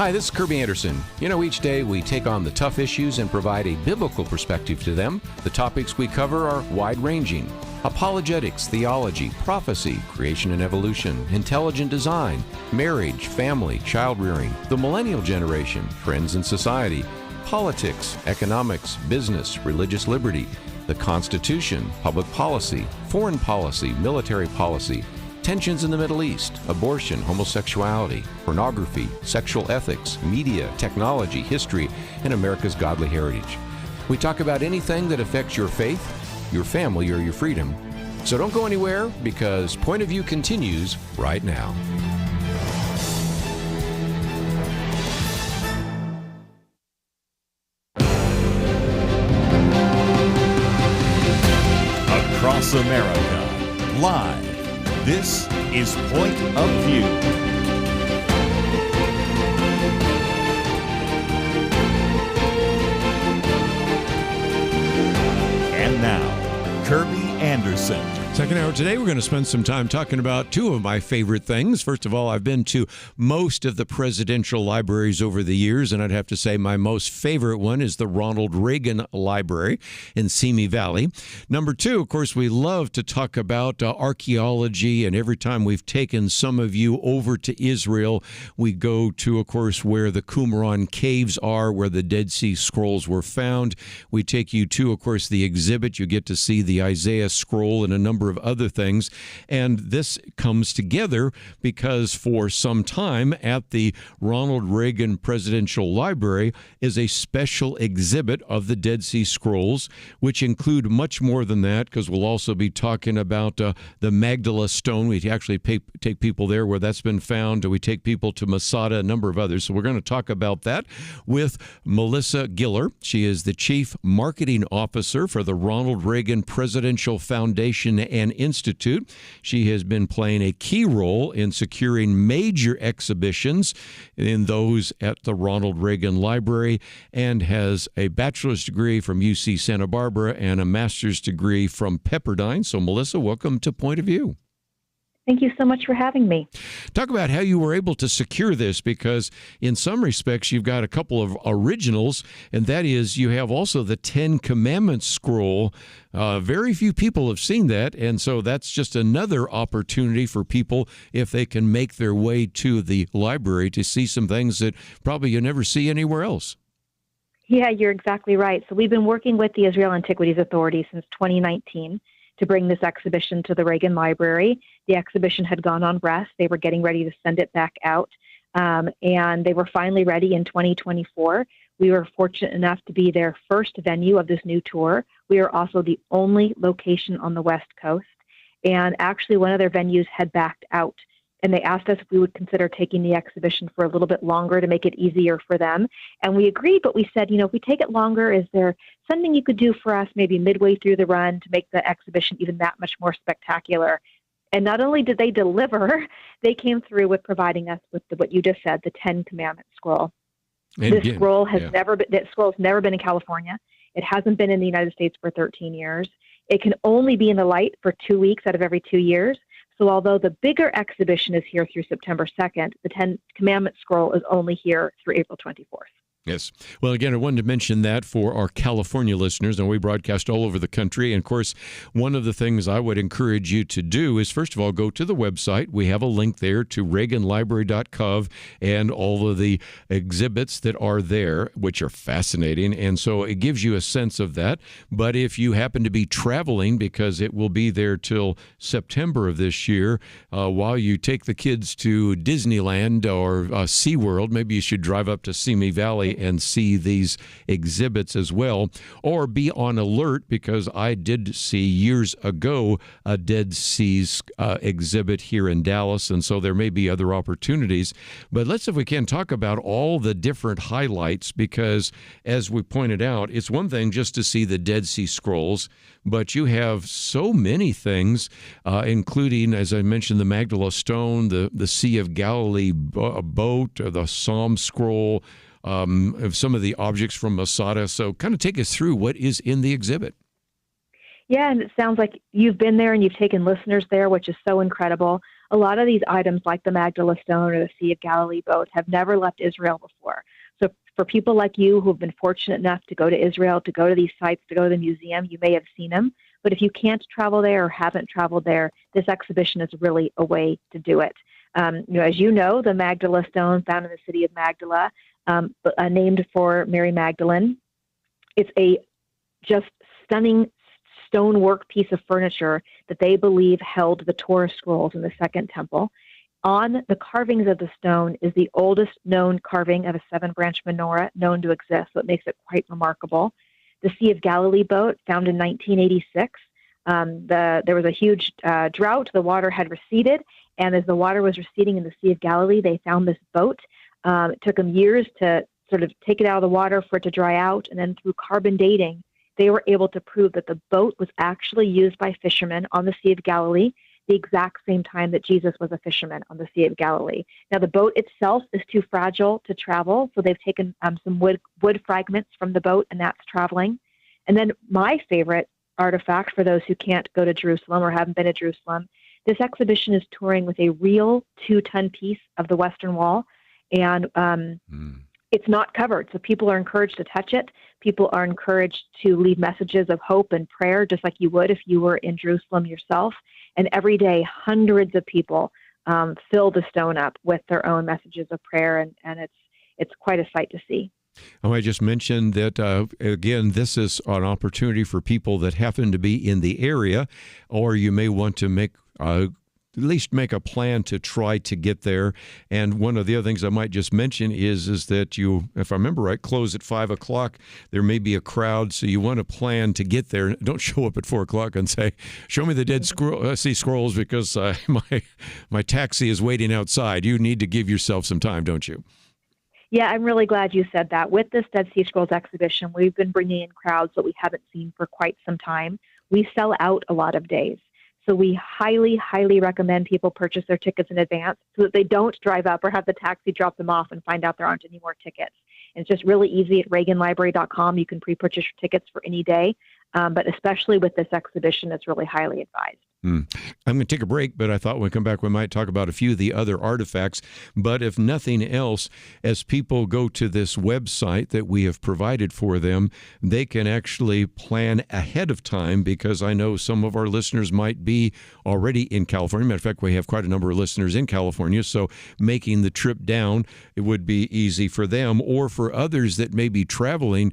Hi, this is Kerby Anderson. You know, each day we take on the tough issues and provide a biblical perspective to them. The topics we cover are wide-ranging: apologetics, theology, prophecy, creation and evolution, intelligent design, marriage, family, child-rearing, the millennial generation, trends in society, politics, economics, business, religious liberty, the Constitution, public policy, foreign policy, military policy, tensions in the Middle East, abortion, homosexuality, pornography, sexual ethics, media, technology, history, and America's godly heritage. We talk about anything that affects your faith, your family, or your freedom. So don't go anywhere, because Point of View continues right now. Across America, live. This is Point of View. And now, Kerby Anderson. Second hour today, we're going to spend some time talking about two of my favorite things. First of all, I've been to most of the presidential libraries over the years, and I'd have to say my most favorite one is the Ronald Reagan Library in Simi Valley. Number two, of course, we love to talk about archaeology, and every time we've taken some of you over to Israel, we go to, of course, where the Qumran caves are, where the Dead Sea Scrolls were found. We take you to, of course, the exhibit. You get to see the Isaiah Scroll and a number of other things. And this comes together because for some time at the Ronald Reagan Presidential Library is a special exhibit of the Dead Sea Scrolls, which include much more than that, because we'll also be talking about the Magdala Stone. We actually take people there where that's been found. We take people to Masada, a number of others. So we're going to talk about that with Melissa Giller. She is the Chief Marketing Officer for the Ronald Reagan Presidential Foundation and Institute. She has been playing a key role in securing major exhibitions in those at the Ronald Reagan Library, and has a bachelor's degree from UC Santa Barbara and a master's degree from Pepperdine. So, Melissa, welcome to Point of View. Thank you so much for having me. Talk about how you were able to secure this, because in some respects you've got a couple of originals, and that is you have also the Ten Commandments scroll. Very few people have seen that, and so that's just another opportunity for people, if they can make their way to the library, to see some things that probably you never see anywhere else. Yeah, you're exactly right. So we've been working with the Israel Antiquities Authority since 2019 to bring this exhibition to the Reagan Library. The exhibition had gone on rest. They were getting ready to send it back out, and they were finally ready in 2024. We were fortunate enough to be their first venue of this new tour. We are also the only location on the West Coast, and actually one of their venues had backed out, and they asked us if we would consider taking the exhibition for a little bit longer to make it easier for them. And we agreed, but we said, you know, if we take it longer, is there something you could do for us maybe midway through the run to make the exhibition even that much more spectacular? And not only did they deliver, they came through with providing us with what you just said, the Ten Commandments scroll. This scroll has never been in California. It hasn't been in the United States for 13 years. It can only be in the light for 2 weeks out of every 2 years. So although the bigger exhibition is here through September 2nd, the Ten Commandments scroll is only here through April 24th. Yes. Well, again, I wanted to mention that for our California listeners, and we broadcast all over the country. And, of course, one of the things I would encourage you to do is, first of all, go to the website. We have a link there to reaganlibrary.gov and all of the exhibits that are there, which are fascinating. And so it gives you a sense of that. But if you happen to be traveling, because it will be there till September of this year, while you take the kids to Disneyland or SeaWorld, maybe you should drive up to Simi Valley and see these exhibits as well, or be on alert, because I did see years ago a Dead Seas exhibit here in Dallas, and so there may be other opportunities. But let's, if we can, talk about all the different highlights, because as we pointed out, it's one thing just to see the Dead Sea Scrolls, but you have so many things, including, as I mentioned, the Magdala Stone, the Sea of Galilee boat, the Psalm Scroll, of some of the objects from Masada. So kind of take us through what is in the exhibit. Yeah, and it sounds like you've been there and you've taken listeners there, which is so incredible. a lot of these items like the Magdala Stone or the Sea of Galilee boat have never left Israel before. So for people like you who have been fortunate enough to go to Israel, to go to these sites, to go to the museum, you may have seen them. But if you can't travel there or haven't traveled there, this exhibition is really a way to do it. As you know, the Magdala Stone found in the city of Magdala, named for Mary Magdalene. It's a just stunning stonework piece of furniture that they believe held the Torah scrolls in the Second Temple. On the carvings of the stone is the oldest known carving of a 7-branch menorah known to exist, so it makes it quite remarkable. The Sea of Galilee boat, found in 1986. There was a huge drought. The water had receded, and as the water was receding in the Sea of Galilee, they found this boat. It took them years to sort of take it out of the water for it to dry out, and then through carbon dating, they were able to prove that the boat was actually used by fishermen on the Sea of Galilee the exact same time that Jesus was a fisherman on the Sea of Galilee. Now, the boat itself is too fragile to travel, so they've taken some wood fragments from the boat, and that's traveling. And then my favorite artifact for those who can't go to Jerusalem or haven't been to Jerusalem, this exhibition is touring with a real 2-ton piece of the Western Wall, and it's not covered, so people are encouraged to touch it. People are encouraged to leave messages of hope and prayer, just like you would if you were in Jerusalem yourself. And every day, hundreds of people fill the stone up with their own messages of prayer, and it's quite a sight to see. I just mentioned that, again, this is an opportunity for people that happen to be in the area, or you may want to make at least make a plan to try to get there. And one of the other things I might just mention is that you, if I remember right, close at 5 o'clock. There may be a crowd, so you want to plan to get there. Don't show up at 4 o'clock and say, "Show me the Dead Sea Scrolls because my taxi is waiting outside." You need to give yourself some time, don't you? Yeah, I'm really glad you said that. With this Dead Sea Scrolls exhibition, we've been bringing in crowds that we haven't seen for quite some time. We sell out a lot of days. So we highly, highly recommend people purchase their tickets in advance so that they don't drive up or have the taxi drop them off and find out there aren't any more tickets. And it's just really easy at reaganlibrary.com. You can pre-purchase your tickets for any day, but especially with this exhibition, it's really highly advised. I'm going to take a break, but I thought when we come back, we might talk about a few of the other artifacts. But if nothing else, as people go to this website that we have provided for them, they can actually plan ahead of time, because I know some of our listeners might be already in California. Matter of fact, we have quite a number of listeners in California, so making the trip down, it would be easy for them. Or for others that may be traveling,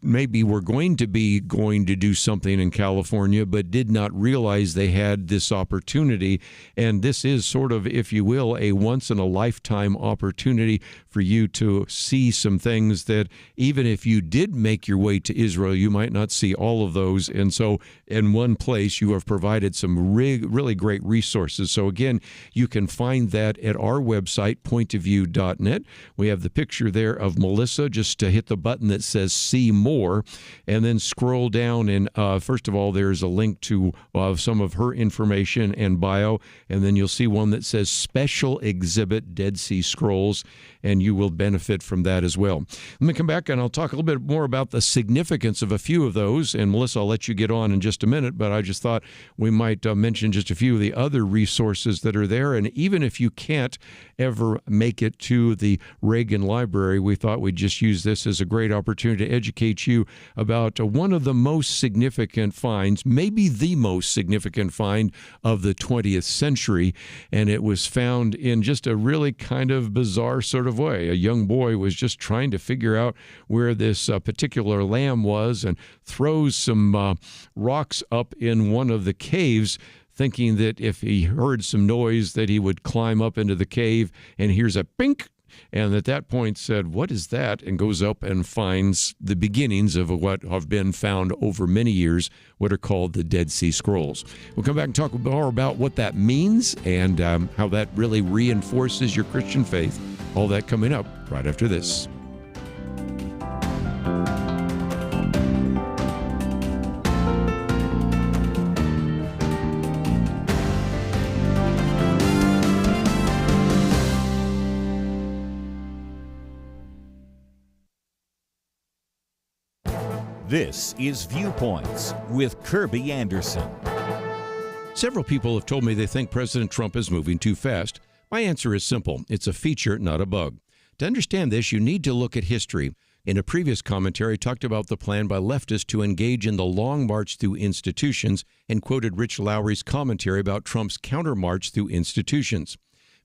maybe were going to do something in California, but did not realize they had this opportunity. And this is sort of, if you will, a once-in-a-lifetime opportunity for you to see some things that even if you did make your way to Israel, you might not see all of those. And so in one place, you have provided some really great resources. So again, you can find that at our website, pointofview.net. We have the picture there of Melissa. Just to hit the button that says See More, and then scroll down. And first of all, there's a link to some of her information and bio, and then you'll see one that says Special Exhibit Dead Sea Scrolls, and you will benefit from that as well. Let me come back and I'll talk a little bit more about the significance of a few of those, and Melissa, I'll let you get on in just a minute, but I just thought we might mention just a few of the other resources that are there. And even if you can't ever make it to the Reagan Library, we thought we'd just use this as a great opportunity to educate you about one of the most significant finds, maybe the most significant find of the 20th century, and it was found in just a really kind of bizarre sort of way. A young boy was just trying to figure out where this particular lamb was, and throws some rocks up in one of the caves, thinking that if he heard some noise that he would climb up into the cave and hears a pink, and at that point said, "What is that?" and goes up and finds the beginnings of what have been found over many years, what are called the Dead Sea Scrolls. We'll come back and talk more about what that means and how that really reinforces your Christian faith. All that coming up right after this. This is Viewpoints with Kerby Anderson. Several people have told me they think President Trump is moving too fast. My answer is simple. It's a feature, not a bug. To understand this, you need to look at history. In a previous commentary, I talked about the plan by leftists to engage in the long march through institutions and quoted Rich Lowry's commentary about Trump's counter-march through institutions.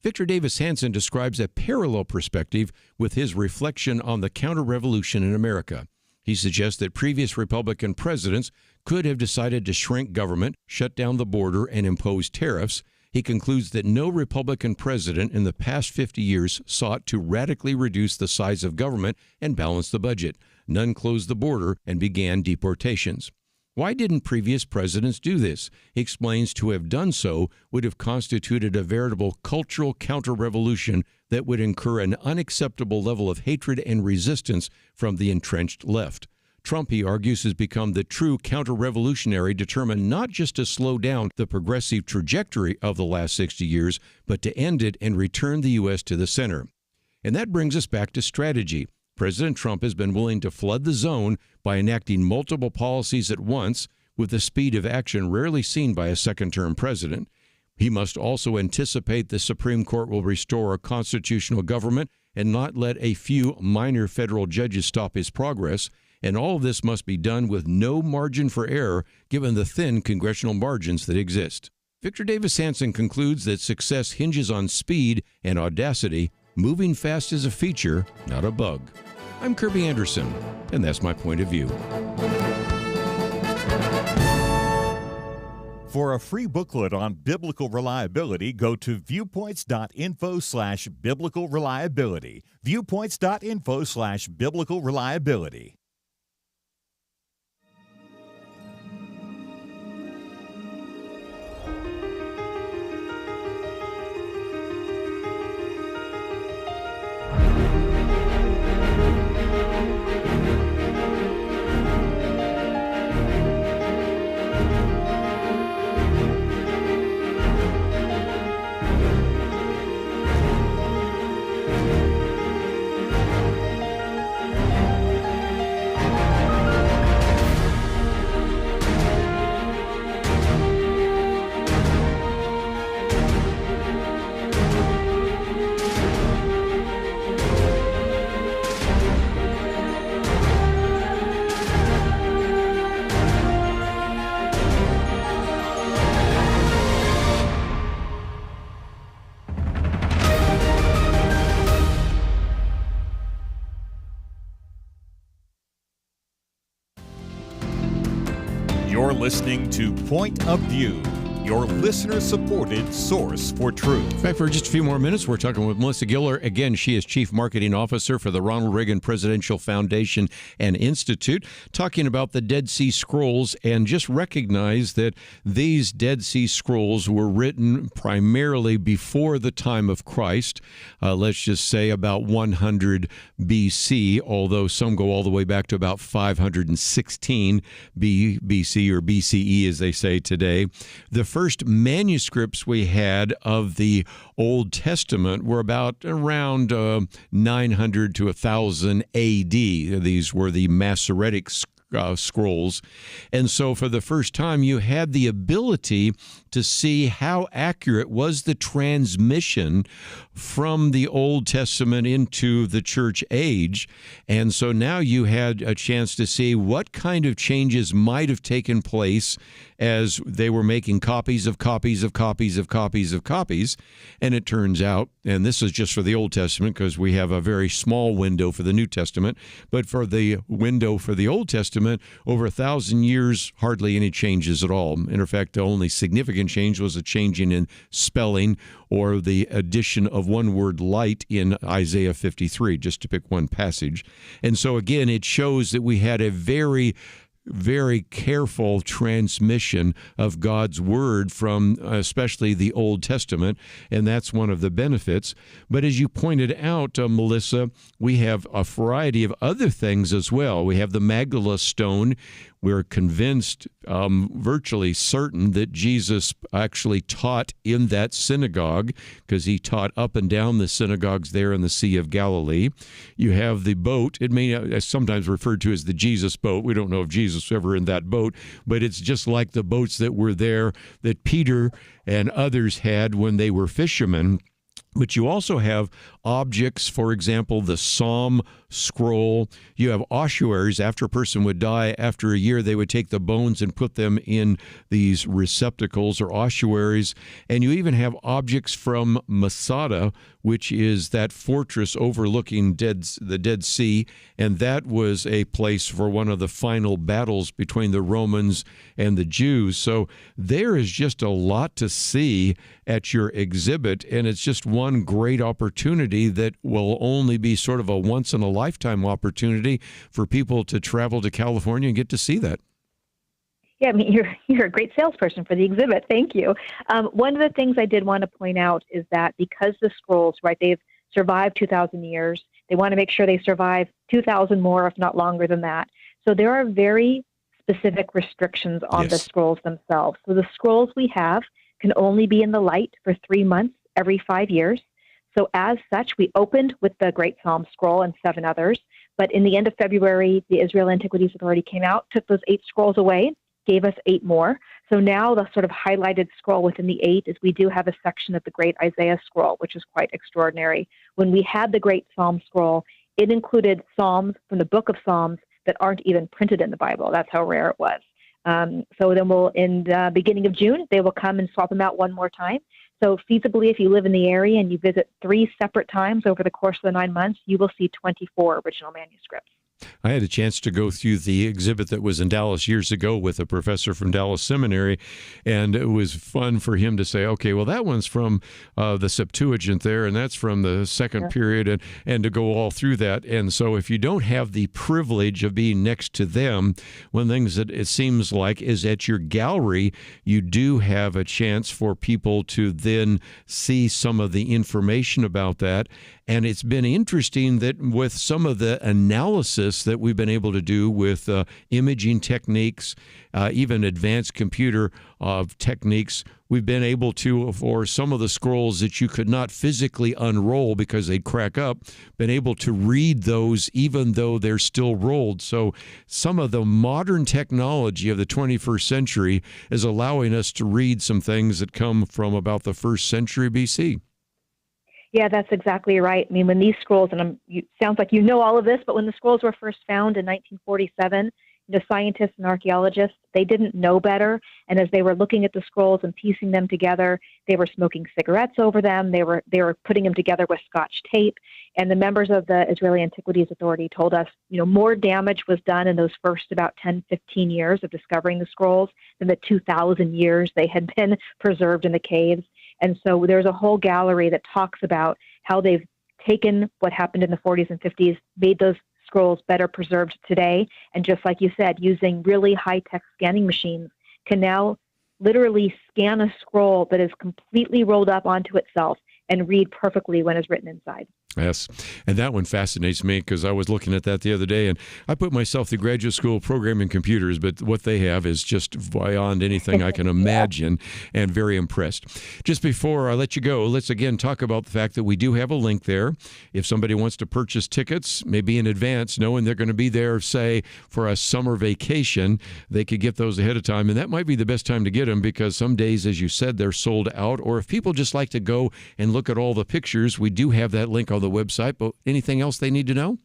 Victor Davis Hanson describes a parallel perspective with his reflection on the counter-revolution in America. He suggests that previous Republican presidents could have decided to shrink government, shut down the border, and impose tariffs. He concludes that no Republican president in the past 50 years sought to radically reduce the size of government and balance the budget. None closed the border and began deportations. Why didn't previous presidents do this? He explains to have done so would have constituted a veritable cultural counter-revolution that would incur an unacceptable level of hatred and resistance from the entrenched left. Trump, he argues, has become the true counter-revolutionary determined not just to slow down the progressive trajectory of the last 60 years, but to end it and return the U.S. to the center. And that brings us back to strategy. President Trump has been willing to flood the zone by enacting multiple policies at once with the speed of action rarely seen by a second-term president. He must also anticipate the Supreme Court will restore a constitutional government and not let a few minor federal judges stop his progress. And all of this must be done with no margin for error, given the thin congressional margins that exist. Victor Davis Hanson concludes that success hinges on speed and audacity. Moving fast is a feature, not a bug. I'm Kerby Anderson, and that's my point of view. For a free booklet on biblical reliability, go to viewpoints.info/biblical reliability. Viewpoints.info/biblical reliability. You're listening to Point of View, your listener-supported source for truth. Back for just a few more minutes, we're talking with Melissa Giller. Again, she is Chief Marketing Officer for the Ronald Reagan Presidential Foundation and Institute, talking about the Dead Sea Scrolls, and just recognize that these Dead Sea Scrolls were written primarily before the time of Christ, let's just say about 100 BC, although some go all the way back to about 516 BC or BCE, as they say today. The first manuscripts we had of the Old Testament were about around 900 to 1000 AD. These were the Masoretic scrolls. And so for the first time, you had the ability to see how accurate was the transmission from the Old Testament into the church age. And so now you had a chance to see what kind of changes might have taken place as they were making copies of copies of copies of copies of copies. And it turns out, and this is just for the Old Testament because we have a very small window for the New Testament, but for the window for the Old Testament, over 1,000 years, hardly any changes at all. In fact, the only significant change was a changing in spelling or the addition of one word light in Isaiah 53, just to pick one passage. And so again, it shows that we had a very careful transmission of God's Word from especially the Old Testament, and that's one of the benefits. But as you pointed out, Melissa, we have a variety of other things as well. We have the Magdala stone. We're convinced, virtually certain, that Jesus actually taught in that synagogue because he taught up and down the synagogues there in the Sea of Galilee. You have the boat. It may sometimes referred to as the Jesus boat. We don't know if Jesus Jesus was ever in that boat, but it's just like the boats that were there that Peter and others had when they were fishermen. But you also have objects, for example, the Psalm scroll. You have ossuaries. After a person would die, after a year, they would take the bones and put them in these receptacles or ossuaries. And you even have objects from Masada, which is that fortress overlooking the Dead Sea. And that was a place for one of the final battles between the Romans and the Jews. So there is just a lot to see at your exhibit, and it's just one great opportunity that will only be sort of a once-in-a-lifetime opportunity for people to travel to California and get to see that. Yeah, I mean, you're a great salesperson for the exhibit. Thank you. One of the things I did want to point out is that because the scrolls, right, they've survived 2,000 years, they want to make sure they survive 2,000 more, if not longer than that. So there are very specific restrictions on the scrolls themselves. So the scrolls we have can only be in the light for 3 months every 5 years. So as such, we opened with the Great Psalm Scroll and 7 others. But in the end of February, the Israel Antiquities Authority came out, took those 8 scrolls away, gave us 8 more. So now the sort of highlighted scroll within the 8 is we do have a section of the Great Isaiah Scroll, which is quite extraordinary. When we had the Great Psalm Scroll, it included Psalms from the Book of Psalms that aren't even printed in the Bible. That's how rare it was. So then in the beginning of June, they will come and swap them out one more time. So feasibly, if you live in the area and you visit 3 separate times over the course of the 9 months, you will see 24 original manuscripts. I had a chance to go through the exhibit that was in Dallas years ago with a professor from Dallas Seminary, and it was fun for him to say, okay, well, that one's from the Septuagint there, and that's from the second period, and to go all through that. And so if you don't have the privilege of being next to them, one of the things that it seems like is at your gallery, you do have a chance for people to then see some of the information about that. And it's been interesting that with some of the analysis that we've been able to do with imaging techniques, even advanced computer techniques, we've been able to, for some of the scrolls that you could not physically unroll because they'd crack up, been able to read those even though they're still rolled. So some of the modern technology of the 21st century is allowing us to read some things that come from about the 1st century BC. Yeah, that's exactly right. I mean, when these scrolls, and it sounds like you know all of this, but when the scrolls were first found in 1947, the scientists and archaeologists, they didn't know better. And as they were looking at the scrolls and piecing them together, they were smoking cigarettes over them. They were putting them together with Scotch tape. And the members of the Israeli Antiquities Authority told us, more damage was done in those first about 10, 15 years of discovering the scrolls than the 2,000 years they had been preserved in the caves. And so there's a whole gallery that talks about how they've taken what happened in the 40s and 50s, made those scrolls better preserved today. And just like you said, using really high-tech scanning machines can now literally scan a scroll that is completely rolled up onto itself and read perfectly when it's written inside. Yes, and that one fascinates me because I was looking at that the other day, and I put myself through graduate school programming computers, but what they have is just beyond anything I can imagine, and very impressed. Just before I let you go, let's again talk about the fact that we do have a link there. If somebody wants to purchase tickets, maybe in advance, knowing they're going to be there, say, for a summer vacation, they could get those ahead of time, and that might be the best time to get them because some days, as you said, they're sold out, or if people just like to go and look at all the pictures, we do have that link on the website, but anything else they need to know?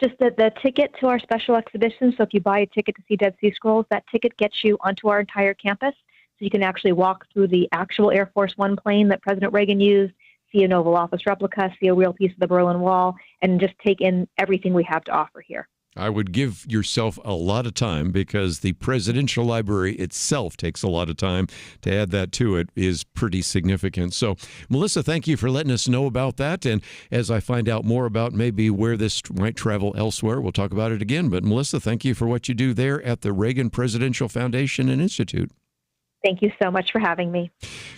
Just the ticket to our special exhibition. So if you buy a ticket to see Dead Sea Scrolls, that ticket gets you onto our entire campus. So you can actually walk through the actual Air Force One plane that President Reagan used, see an Oval Office replica, see a real piece of the Berlin Wall, and just take in everything we have to offer here. I would give yourself a lot of time because the Presidential Library itself takes a lot of time. To add that to it is pretty significant. So, Melissa, thank you for letting us know about that. And as I find out more about maybe where this might travel elsewhere, we'll talk about it again. But, Melissa, thank you for what you do there at the Reagan Presidential Foundation and Institute. Thank you so much for having me.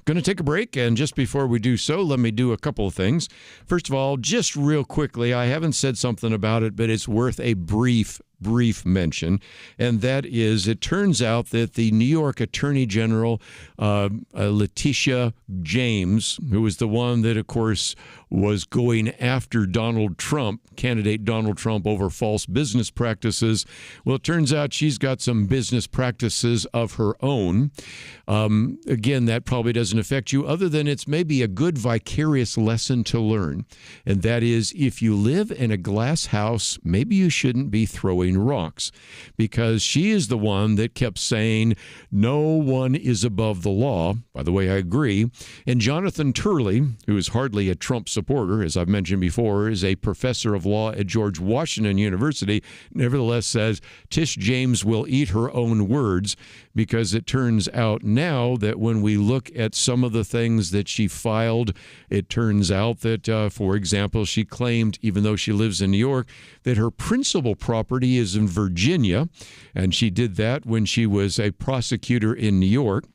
Going to take a break, and just before we do so, let me do a couple of things. First of all, just real quickly, I haven't said something about it, but it's worth a brief brief mention, and that is it turns out that the New York Attorney General, Letitia James, who was the one that, of course, was going after candidate Donald Trump, over false business practices. Well, it turns out she's got some business practices of her own. Again, that probably doesn't affect you, other than it's maybe a good vicarious lesson to learn. And that is, if you live in a glass house, maybe you shouldn't be throwing rocks, because she is the one that kept saying no one is above the law. By the way, I agree. And Jonathan Turley, who is hardly a Trump supporter, as I've mentioned before, is a professor of law at George Washington University, nevertheless says Tish James will eat her own words, because it turns out now that when we look at some of the things that she filed, it turns out that, for example, she claimed, even though she lives in New York, that her principal property is in Virginia, and she did that when she was a prosecutor in New York.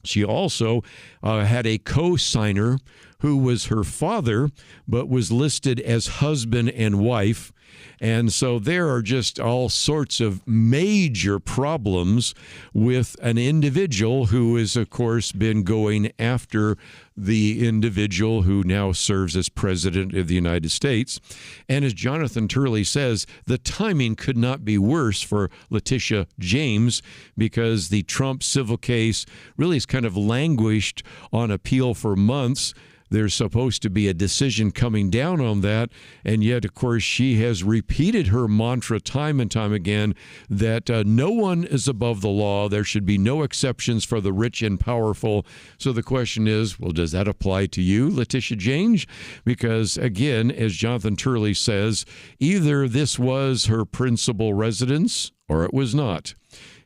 She also had a co-signer who was her father, but was listed as husband and wife. And so there are just all sorts of major problems with an individual who has, of course, been going after the individual who now serves as president of the United States. And as Jonathan Turley says, the timing could not be worse for Letitia James, because the Trump civil case really has kind of languished on appeal for months. There's supposed to be a decision coming down on that, and yet, of course, she has repeated her mantra time and time again that no one is above the law. There should be no exceptions for the rich and powerful. So the question is, well, does that apply to you, Letitia James? Because, again, as Jonathan Turley says, either this was her principal residence or it was not.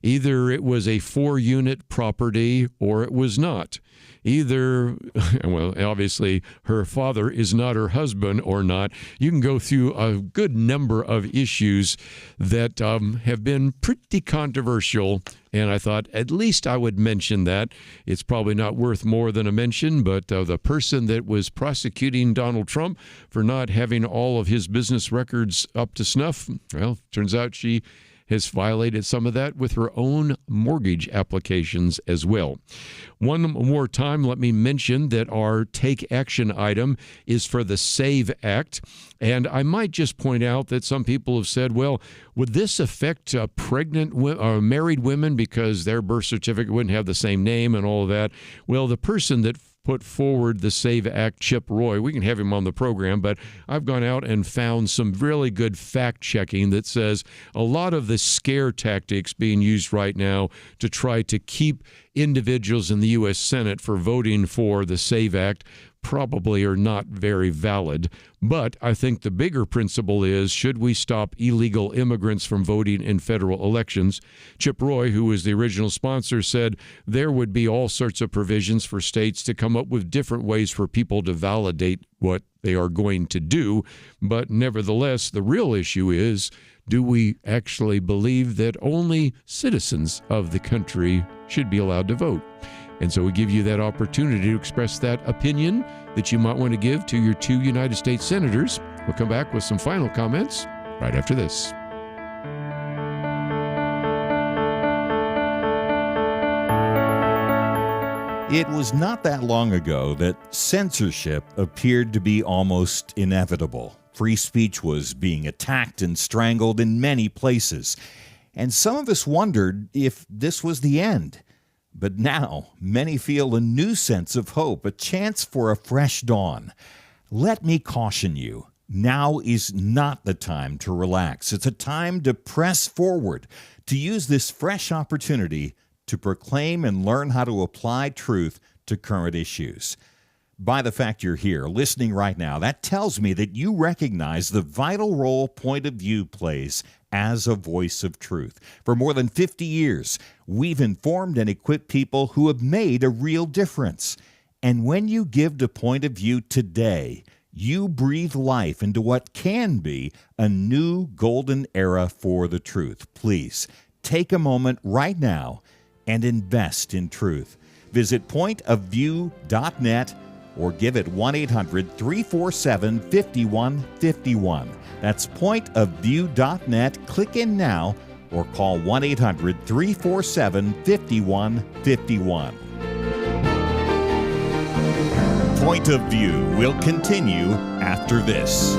Either it was a 4-unit property or it was not. Either, well, obviously her father is not her husband or not. You can go through a good number of issues that have been pretty controversial, and I thought at least I would mention that. It's probably not worth more than a mention, but the person that was prosecuting Donald Trump for not having all of his business records up to snuff, well, turns out she has violated some of that with her own mortgage applications as well. One more time, let me mention that our Take Action item is for the SAVE Act. And I might just point out that some people have said, well, would this affect pregnant or married women because their birth certificate wouldn't have the same name and all of that? Well, the person that put forward the SAVE Act, Chip Roy, we can have him on the program, but I've gone out and found some really good fact-checking that says a lot of the scare tactics being used right now to try to keep individuals in the U.S. Senate for voting for the SAVE Act probably are not very valid. But I think the bigger principle is, should we stop illegal immigrants from voting in federal elections? Chip Roy, who was the original sponsor, said there would be all sorts of provisions for states to come up with different ways for people to validate what they are going to do. But nevertheless, the real issue is, do we actually believe that only citizens of the country should be allowed to vote? And so we give you that opportunity to express that opinion that you might want to give to your 2 United States senators. We'll come back with some final comments right after this. It was not that long ago that censorship appeared to be almost inevitable. Free speech was being attacked and strangled in many places. And some of us wondered if this was the end. But now, many feel a new sense of hope, a chance for a fresh dawn. Let me caution you, now is not the time to relax. It's a time to press forward, to use this fresh opportunity to proclaim and learn how to apply truth to current issues. By the fact you're here, listening right now, that tells me that you recognize the vital role Point of View plays as a voice of truth. For more than 50 years, we've informed and equipped people who have made a real difference. And when you give to Point of View today, you breathe life into what can be a new golden era for the truth. Please, take a moment right now and invest in truth. Visit pointofview.net or give at 1-800-347-5151. That's pointofview.net. Click in now or call 1-800-347-5151. Point of View will continue after this.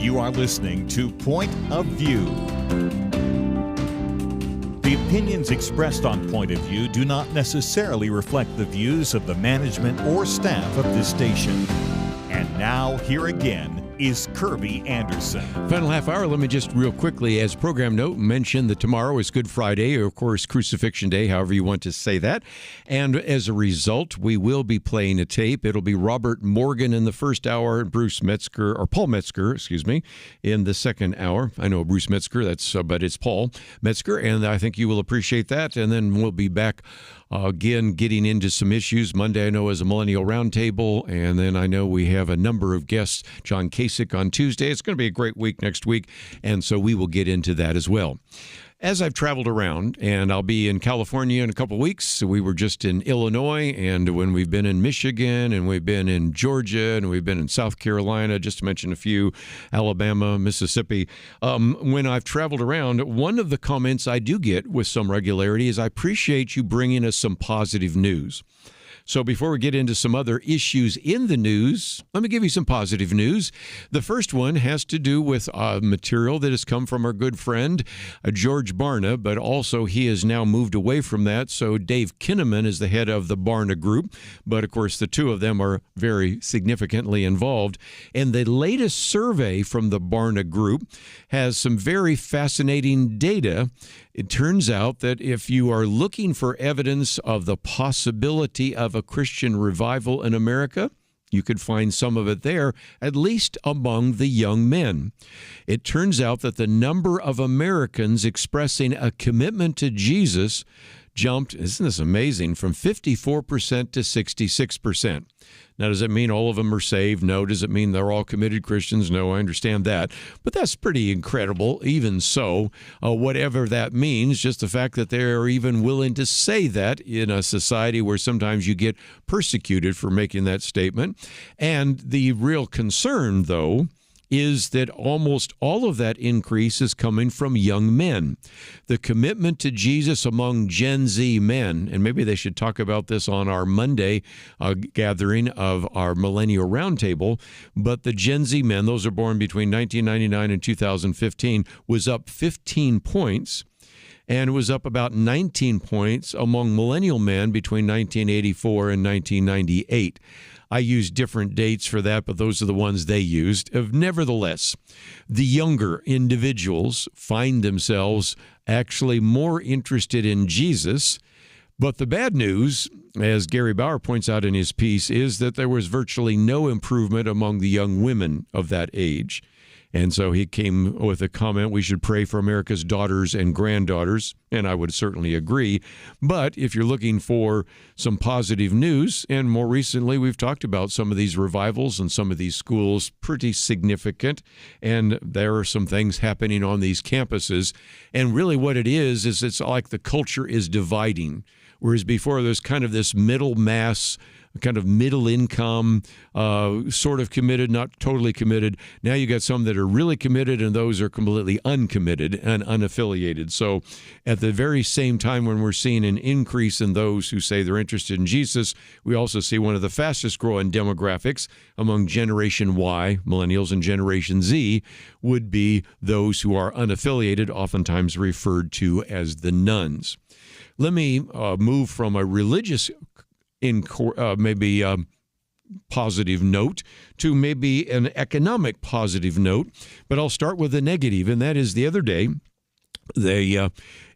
You are listening to Point of View. The opinions expressed on Point of View do not necessarily reflect the views of the management or staff of this station. And now, here again is Kerby Anderson. Final half hour, let me just real quickly, as program note, mention that tomorrow is Good Friday, or of course Crucifixion Day, however you want to say that. And as a result, we will be playing a tape. It'll be Robert Morgan in the first hour, Paul Metzger, in the second hour. I know Bruce Metzger, but it's Paul Metzger, and I think you will appreciate that. And then we'll be back again, getting into some issues. Monday, I know, is a Millennial Roundtable, and then I know we have a number of guests. John Kasich on Tuesday. It's going to be a great week next week, and so we will get into that as well. As I've traveled around, and I'll be in California in a couple of weeks. We were just in Illinois, and when we've been in Michigan, and we've been in Georgia, and we've been in South Carolina, just to mention a few, Alabama, Mississippi. When I've traveled around, one of the comments I do get with some regularity is, I appreciate you bringing us some positive news. So before we get into some other issues in the news, let me give you some positive news. The first one has to do with material that has come from our good friend, George Barna, but also he has now moved away from that. So Dave Kinnaman is the head of the Barna Group, but of course the two of them are very significantly involved. And the latest survey from the Barna Group has some very fascinating data. It turns out that if you are looking for evidence of the possibility of a Christian revival in America, you could find some of it there, at least among the young men. It turns out that the number of Americans expressing a commitment to Jesus jumped, isn't this amazing, from 54% to 66%. Now, does it mean all of them are saved? No. Does it mean they're all committed Christians? No, I understand that. But that's pretty incredible, even so. Whatever that means, just the fact that they're even willing to say that in a society where sometimes you get persecuted for making that statement. And the real concern, though, is that almost all of that increase is coming from young men. The commitment to Jesus among Gen Z men, and maybe they should talk about this on our Monday gathering of our Millennial Roundtable, but the Gen Z men, those are born between 1999 and 2015, was up 15 points. And it was up about 19 points among millennial men between 1984 and 1998. I used different dates for that, but those are the ones they used. Nevertheless, the younger individuals find themselves actually more interested in Jesus. But the bad news, as Gary Bauer points out in his piece, is that there was virtually no improvement among the young women of that age. And so he came with a comment, we should pray for America's daughters and granddaughters, and I would certainly agree. But if you're looking for some positive news, and more recently we've talked about some of these revivals and some of these schools, pretty significant, and there are some things happening on these campuses. And really what it is it's like the culture is dividing, whereas before there's kind of this middle mass, kind of middle income, sort of committed, not totally committed. Now you got some that are really committed and those are completely uncommitted and unaffiliated. So at the very same time when we're seeing an increase in those who say they're interested in Jesus, we also see one of the fastest growing demographics among Generation Y, millennials, and Generation Z would be those who are unaffiliated, oftentimes referred to as the nuns. Let me move from a religious positive note to maybe an economic positive note, but I'll start with the negative, and that is the other day, the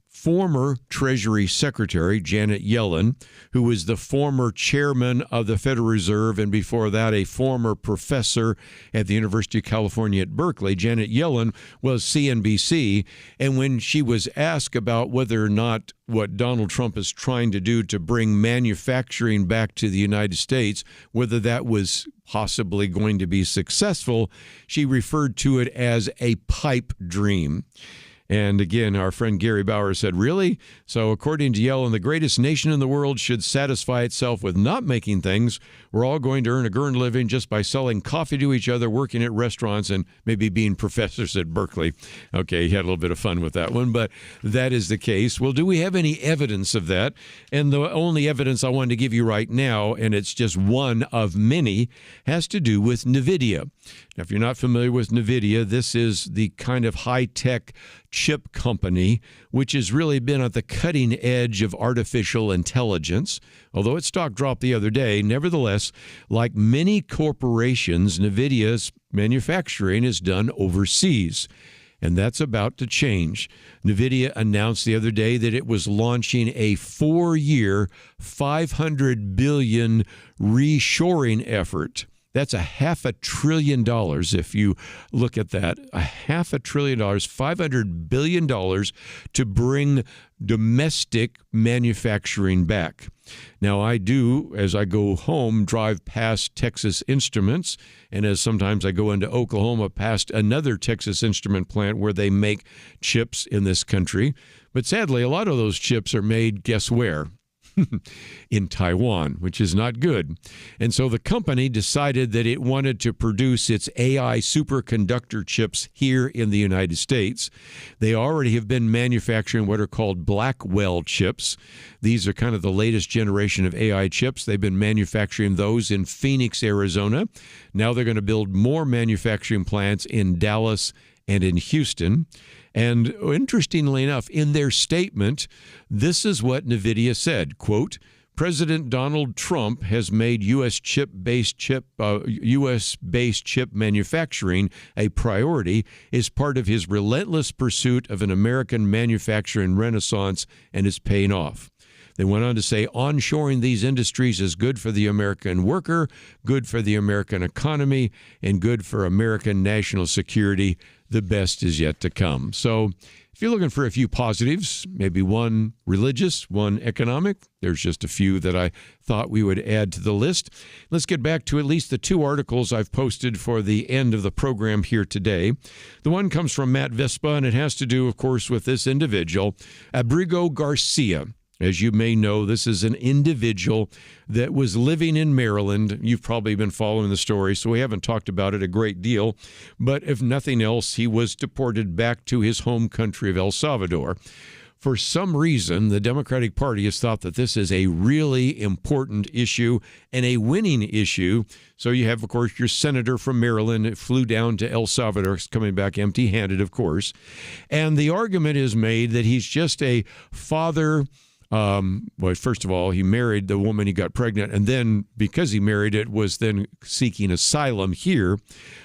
former Treasury Secretary, Janet Yellen, who was the former chairman of the Federal Reserve and before that a former professor at the University of California at Berkeley. Janet Yellen was CNBC, and when she was asked about whether or not what Donald Trump is trying to do to bring manufacturing back to the United States, whether that was possibly going to be successful, she referred to it as a pipe dream. And again, our friend Gary Bauer said, really? So according to Yellen, the greatest nation in the world should satisfy itself with not making things. We're all going to earn a good living just by selling coffee to each other, working at restaurants, and maybe being professors at Berkeley. Okay, he had a little bit of fun with that one, but that is the case. Well, do we have any evidence of that? And the only evidence I wanted to give you right now, and it's just one of many, has to do with NVIDIA. Now, if you're not familiar with NVIDIA, this is the kind of high-tech chip company, which has really been at the cutting edge of artificial intelligence. Although its stock dropped the other day, nevertheless, like many corporations, NVIDIA's manufacturing is done overseas. And that's about to change. NVIDIA announced the other day that it was launching a 4-year, $500 billion reshoring effort. That's $500 billion if you look at that. $500 billion, $500 billion to bring domestic manufacturing back. Now, I do, as I go home, drive past Texas Instruments, and as sometimes I go into Oklahoma past another Texas Instrument plant where they make chips in this country. But sadly, a lot of those chips are made, guess where? In Taiwan, which is not good. And so the company decided that it wanted to produce its AI superconductor chips here in the United States. They already have been manufacturing what are called Blackwell chips. These are kind of the latest generation of AI chips. They've been manufacturing those in Phoenix, Arizona. Now they're going to build more manufacturing plants in Dallas and in Houston. And interestingly enough, in their statement, this is what NVIDIA said, quote, President Donald Trump has made U.S.-based chip manufacturing a priority as part of his relentless pursuit of an American manufacturing renaissance, and is paying off. They went on to say onshoring these industries is good for the American worker, good for the American economy, and good for American national security. The best is yet to come. So if you're looking for a few positives, maybe one religious, one economic, there's just a few that I thought we would add to the list. Let's get back to at least the 2 articles I've posted for the end of the program here today. The one comes from Matt Vespa, and it has to do, of course, with this individual, Abrigo Garcia. As you may know, this is an individual that was living in Maryland. You've probably been following the story, so we haven't talked about it a great deal. But if nothing else, he was deported back to his home country of El Salvador. For some reason, the Democratic Party has thought that this is a really important issue and a winning issue. So you have, of course, your senator from Maryland that flew down to El Salvador, coming back empty-handed, of course. And the argument is made that he's just a father. Well, first of all, he married the woman he got pregnant, and then because he married it, was then seeking asylum here.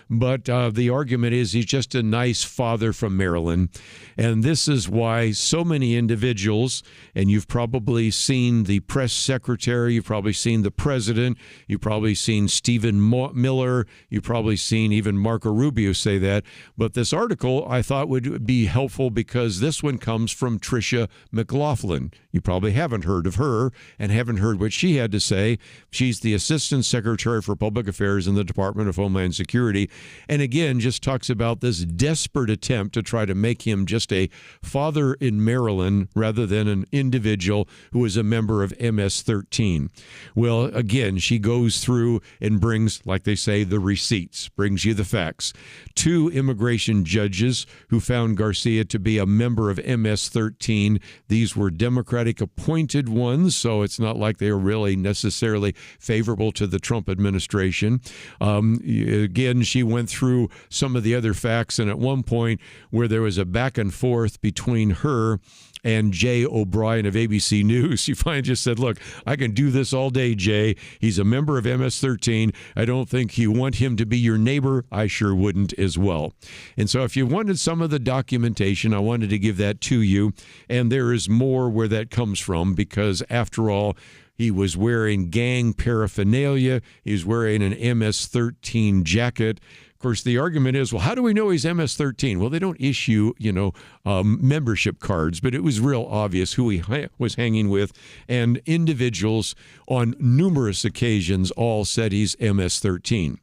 But the argument is he's just a nice father from Maryland. And this is why so many individuals, and you've probably seen the press secretary, you've probably seen the president, you've probably seen Stephen Miller, you've probably seen even Marco Rubio say that. But this article I thought would be helpful because this one comes from Tricia McLaughlin. You probably haven't heard of her and haven't heard what she had to say. She's the Assistant Secretary for Public Affairs in the Department of Homeland Security. And again, just talks about this desperate attempt to try to make him just a father in Maryland rather than an individual who is a member of MS-13. Well, again, she goes through and brings, like they say, the receipts, brings you the facts. 2 immigration judges who found Garcia to be a member of MS-13. These were Democratic appointed ones, so it's not like they are really necessarily favorable to the Trump administration. Again, she went through some of the other facts, and at one point where there was a back and forth between her and Jay O'Brien of ABC News, she finally just said, look, I can do this all day, Jay. He's a member of MS-13. I don't think you want him to be your neighbor. I sure wouldn't as well. And so if you wanted some of the documentation, I wanted to give that to you. And there is more where that comes from because, after all, he was wearing gang paraphernalia. He was wearing an MS-13 jacket. Of course, the argument is, well, how do we know he's MS-13? Well, they don't issue, membership cards, but it was real obvious who he was hanging with. And individuals on numerous occasions all said he's MS-13.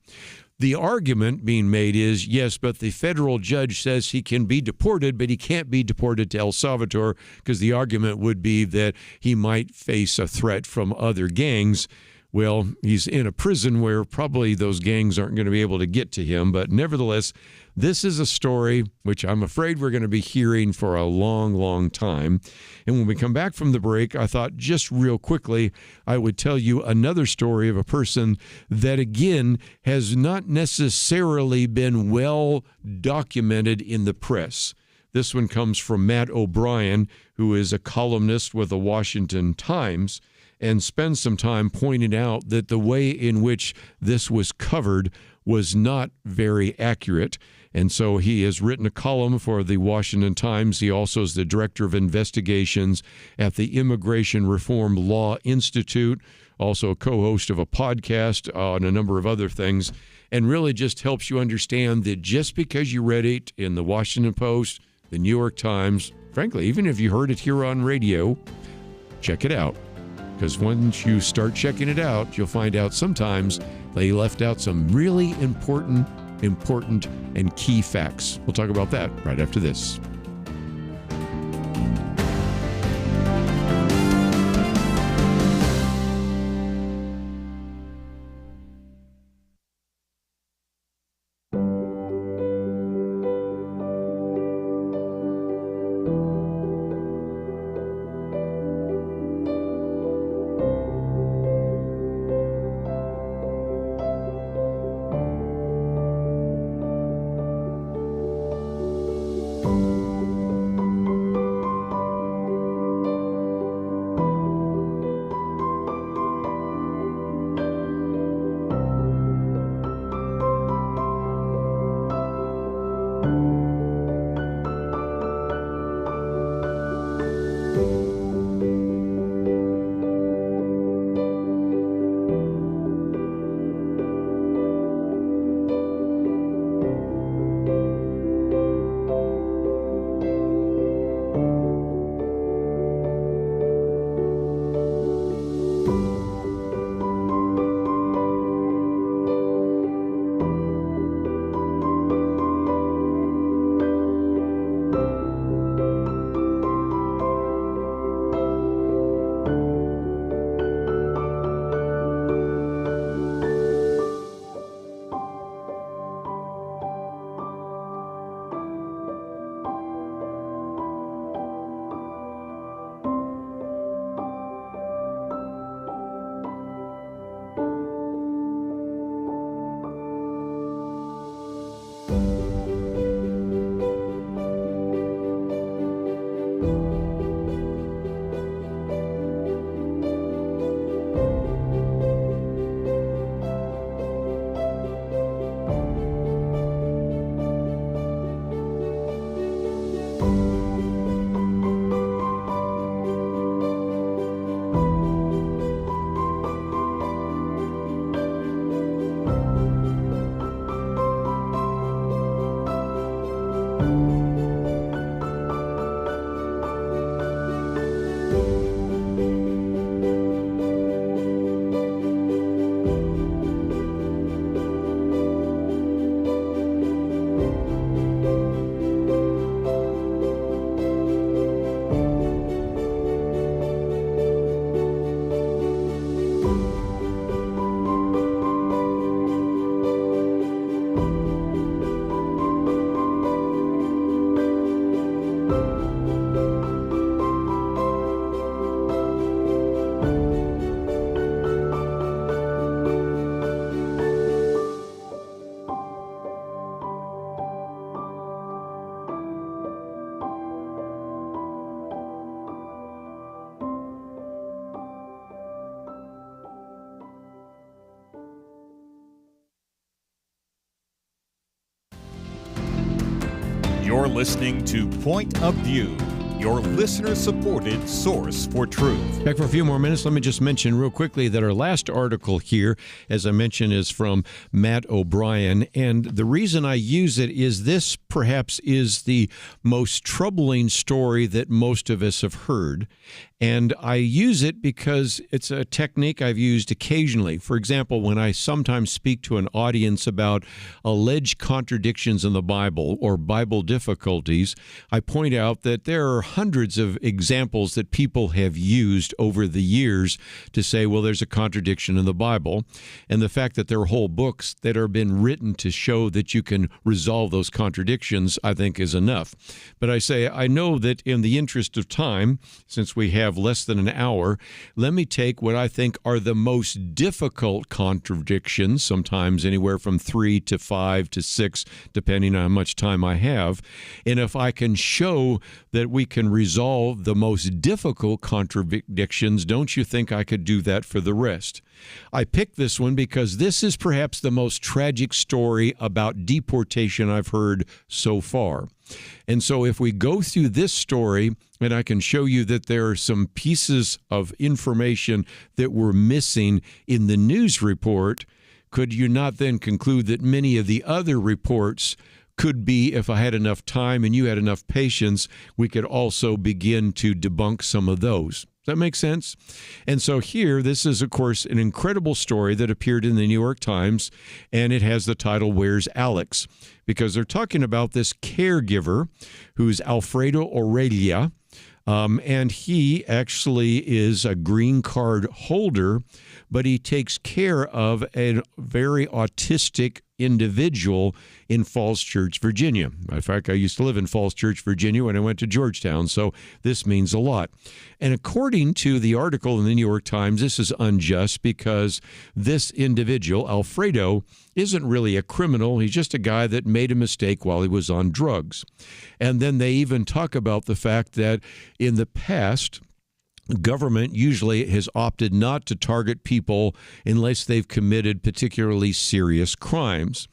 The argument being made is, yes, but the federal judge says he can be deported, but he can't be deported to El Salvador because the argument would be that he might face a threat from other gangs. Well, he's in a prison where probably those gangs aren't going to be able to get to him. But nevertheless, this is a story which I'm afraid we're going to be hearing for a long, long time. And when we come back from the break, I thought just real quickly, I would tell you another story of a person that, again, has not necessarily been well documented in the press. This one comes from Matt O'Brien, who is a columnist with the Washington Times, and spends some time pointing out that the way in which this was covered was not very accurate. And so he has written a column for the Washington Times. He also is the director of investigations at the Immigration Reform Law Institute, also a co-host of a podcast on a number of other things, and really just helps you understand that just because you read it in the Washington Post, the New York Times, frankly, even if you heard it here on radio, check it out. Because once you start checking it out, you'll find out sometimes they left out some really important and key facts. We'll talk about that right after this. You're listening to Point of View, your listener-supported source for truth. Back for a few more minutes. Let me just mention real quickly that our last article here, as I mentioned, is from Matt O'Brien. And the reason I use it is this perhaps is the most troubling story that most of us have heard. And I use it because it's a technique I've used occasionally. For example, when I sometimes speak to an audience about alleged contradictions in the Bible or Bible difficulties, I point out that there are hundreds of examples that people have used over the years to say, well, there's a contradiction in the Bible. And the fact that there are whole books that are been written to show that you can resolve those contradictions, I think, is enough. But I say, I know that in the interest of time, since we have less than an hour, let me take what I think are the most difficult contradictions, sometimes anywhere from 3 to 5 to 6, depending on how much time I have. And if I can show that we can resolve the most difficult contradictions, don't you think I could do that for the rest? I picked this one because this is perhaps the most tragic story about deportation I've heard so far. And so if we go through this story, and I can show you that there are some pieces of information that were missing in the news report, could you not then conclude that many of the other reports could be, if I had enough time and you had enough patience, we could also begin to debunk some of those? Does that make sense? And so here, this is, of course, an incredible story that appeared in the New York Times, and it has the title, Where's Alex? Because they're talking about this caregiver who's Alfredo Aurelia, and he actually is a green card holder, but he takes care of a very autistic individual in Falls Church, Virginia. In fact, I used to live in Falls Church, Virginia when I went to Georgetown, so this means a lot. And according to the article in the New York Times, this is unjust because this individual, Alfredo, isn't really a criminal. He's just a guy that made a mistake while he was on drugs. And then they even talk about the fact that in the past, government usually has opted not to target people unless they've committed particularly serious crimes.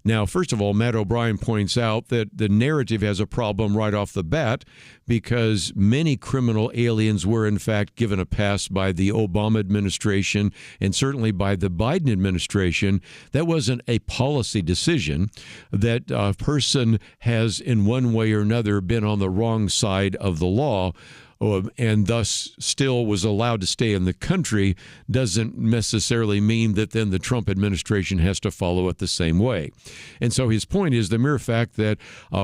Now, first of all, Matt O'Brien points out that the narrative has a problem right off the bat because many criminal aliens were, in fact, given a pass by the Obama administration and certainly by the Biden administration. That wasn't a policy decision. That a person has, in one way or another, been on the wrong side of the law, and thus still was allowed to stay in the country, doesn't necessarily mean that then the Trump administration has to follow it the same way. And so his point is the mere fact that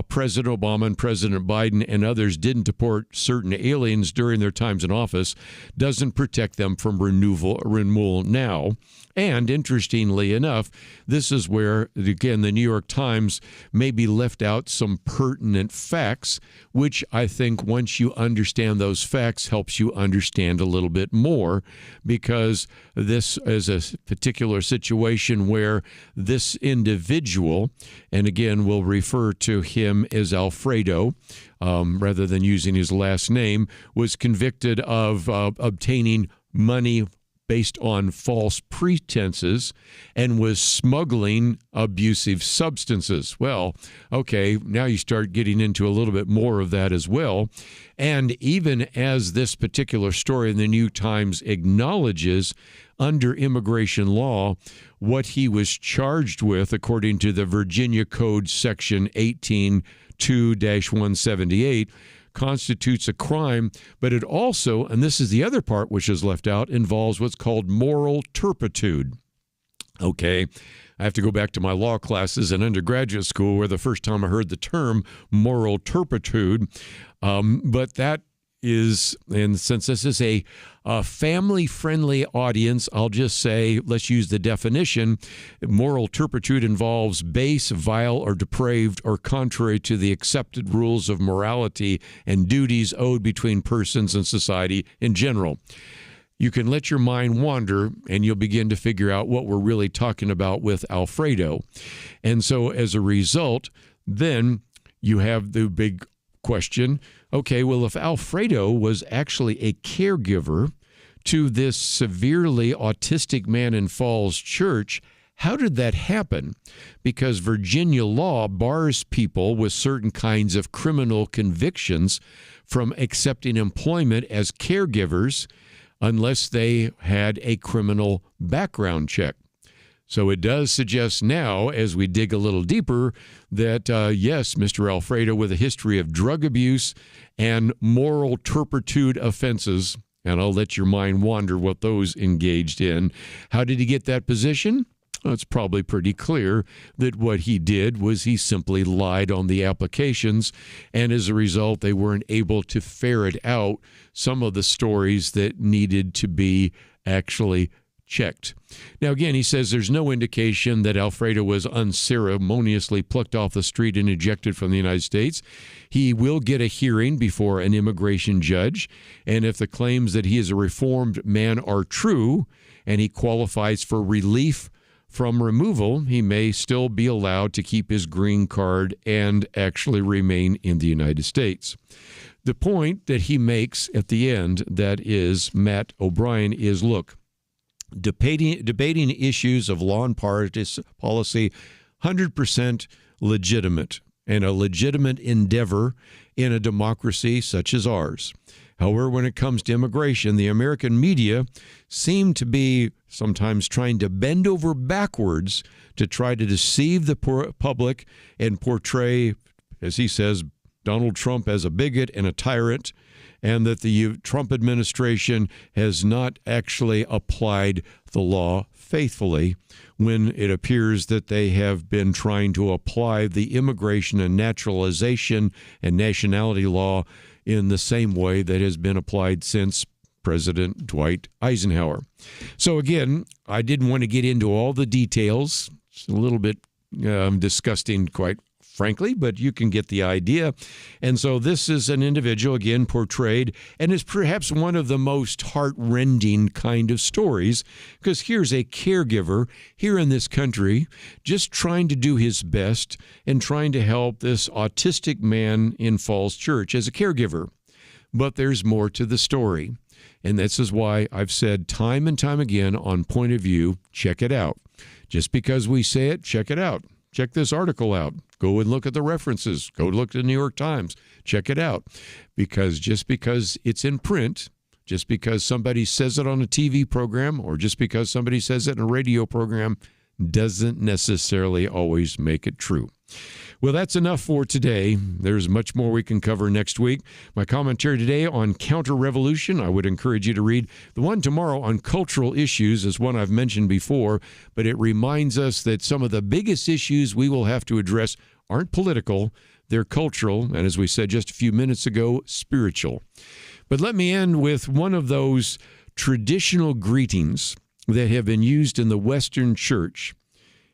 President Obama and President Biden and others didn't deport certain aliens during their times in office doesn't protect them from removal now. And interestingly enough, this is where, again, the New York Times maybe left out some pertinent facts, which I think once you understand those facts helps you understand a little bit more, because this is a particular situation where this individual, and again, we'll refer to him as Alfredo, rather than using his last name, was convicted of obtaining money based on false pretenses and was smuggling abusive substances. Well, okay, now you start getting into a little bit more of that as well. And even as this particular story in the New Times acknowledges, under immigration law, what he was charged with, according to the Virginia Code Section 18-2-178, constitutes a crime, but it also, and this is the other part which is left out, involves what's called moral turpitude. Okay, I have to go back to my law classes in undergraduate school where the first time I heard the term moral turpitude, but that is, and since this is a family-friendly audience, I'll just say, let's use the definition. Moral turpitude involves base, vile, or depraved, or contrary to the accepted rules of morality and duties owed between persons and society in general. You can let your mind wander, and you'll begin to figure out what we're really talking about with Alfredo. And so as a result, then you have the big question, okay, well, if Alfredo was actually a caregiver to this severely autistic man in Falls Church, how did that happen? Because Virginia law bars people with certain kinds of criminal convictions from accepting employment as caregivers unless they had a criminal background check. So it does suggest now, as we dig a little deeper, that yes, Mr. Alfredo, with a history of drug abuse and moral turpitude offenses, and I'll let your mind wander what those engaged in. How did he get that position? Well, it's probably pretty clear that what he did was he simply lied on the applications, and as a result, they weren't able to ferret out some of the stories that needed to be actually checked. Now, again, he says there's no indication that Alfredo was unceremoniously plucked off the street and ejected from the United States. He will get a hearing before an immigration judge, and if the claims that he is a reformed man are true and he qualifies for relief from removal, he may still be allowed to keep his green card and actually remain in the United States. The point that he makes at the end, that is Matt O'Brien, is, look, debating issues of law and policy, 100% legitimate and a legitimate endeavor in a democracy such as ours. However, when it comes to immigration, the American media seem to be sometimes trying to bend over backwards to try to deceive the public and portray, as he says, Donald Trump as a bigot and a tyrant, and that the Trump administration has not actually applied the law faithfully, when it appears that they have been trying to apply the immigration and naturalization and nationality law in the same way that has been applied since President Dwight Eisenhower. So again, I didn't want to get into all the details. It's a little bit disgusting, quite frankly, but you can get the idea. And so this is an individual, again, portrayed, and is perhaps one of the most heart-rending kind of stories, because here's a caregiver here in this country just trying to do his best and trying to help this autistic man in Falls Church as a caregiver. But there's more to the story. And this is why I've said time and time again on Point of View, check it out. Just because we say it, check it out. Check this article out. Go and look at the references. Go look at the New York Times. Check it out. Because just because it's in print, just because somebody says it on a TV program, or just because somebody says it in a radio program, doesn't necessarily always make it true. Well, that's enough for today. There's much more we can cover next week. My commentary today on counter-revolution, I would encourage you to read. The one tomorrow on cultural issues is one I've mentioned before, but it reminds us that some of the biggest issues we will have to address aren't political, they're cultural, and as we said just a few minutes ago, spiritual. But let me end with one of those traditional greetings that have been used in the Western Church.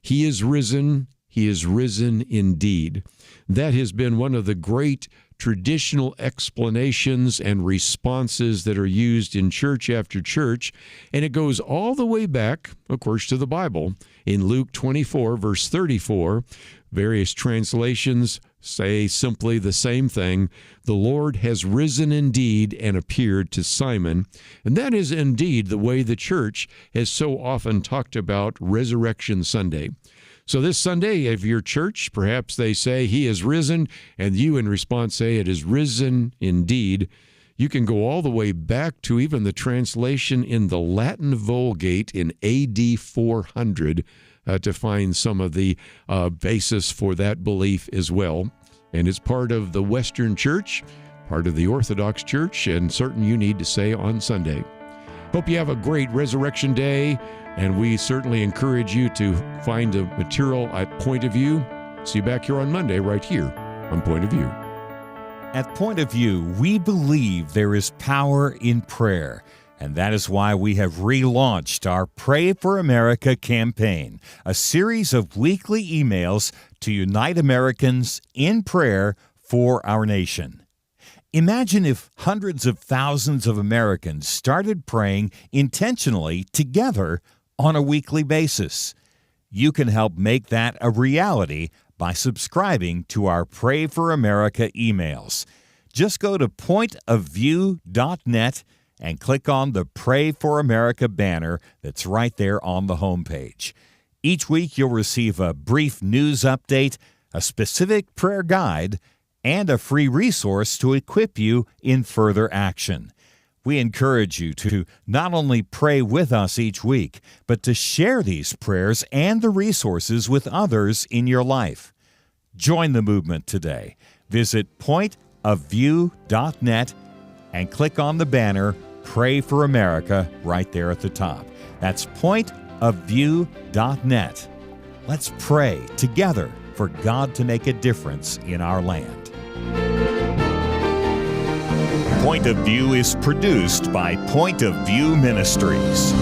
He is risen. He is risen indeed. That has been one of the great traditional explanations and responses that are used in church after church, and it goes all the way back, of course, to the Bible. In Luke 24, verse 34, various translations say simply the same thing. The Lord has risen indeed and appeared to Simon. And that is indeed the way the church has so often talked about Resurrection Sunday. So this Sunday, if your church, perhaps they say, He is risen, and you in response say, it is risen indeed. You can go all the way back to even the translation in the Latin Vulgate in AD 400 to find some of the basis for that belief as well. And it's part of the Western Church, part of the Orthodox Church, and certain you need to say on Sunday. Hope you have a great Resurrection Day. And we certainly encourage you to find the material at Point of View. See you back here on Monday right here on Point of View. At Point of View, we believe there is power in prayer. And that is why we have relaunched our Pray for America campaign, a series of weekly emails to unite Americans in prayer for our nation. Imagine if hundreds of thousands of Americans started praying intentionally together on a weekly basis. You can help make that a reality by subscribing to our Pray for America emails. Just go to pointofview.net and click on the Pray for America banner that's right there on the homepage. Each week you'll receive a brief news update, a specific prayer guide, and a free resource to equip you in further action. We encourage you to not only pray with us each week, but to share these prayers and the resources with others in your life. Join the movement today. Visit pointofview.net and click on the banner Pray for America right there at the top. That's pointofview.net. pointofview.net. Let's pray together for God to make a difference in our land. Point of View is produced by Point of View Ministries.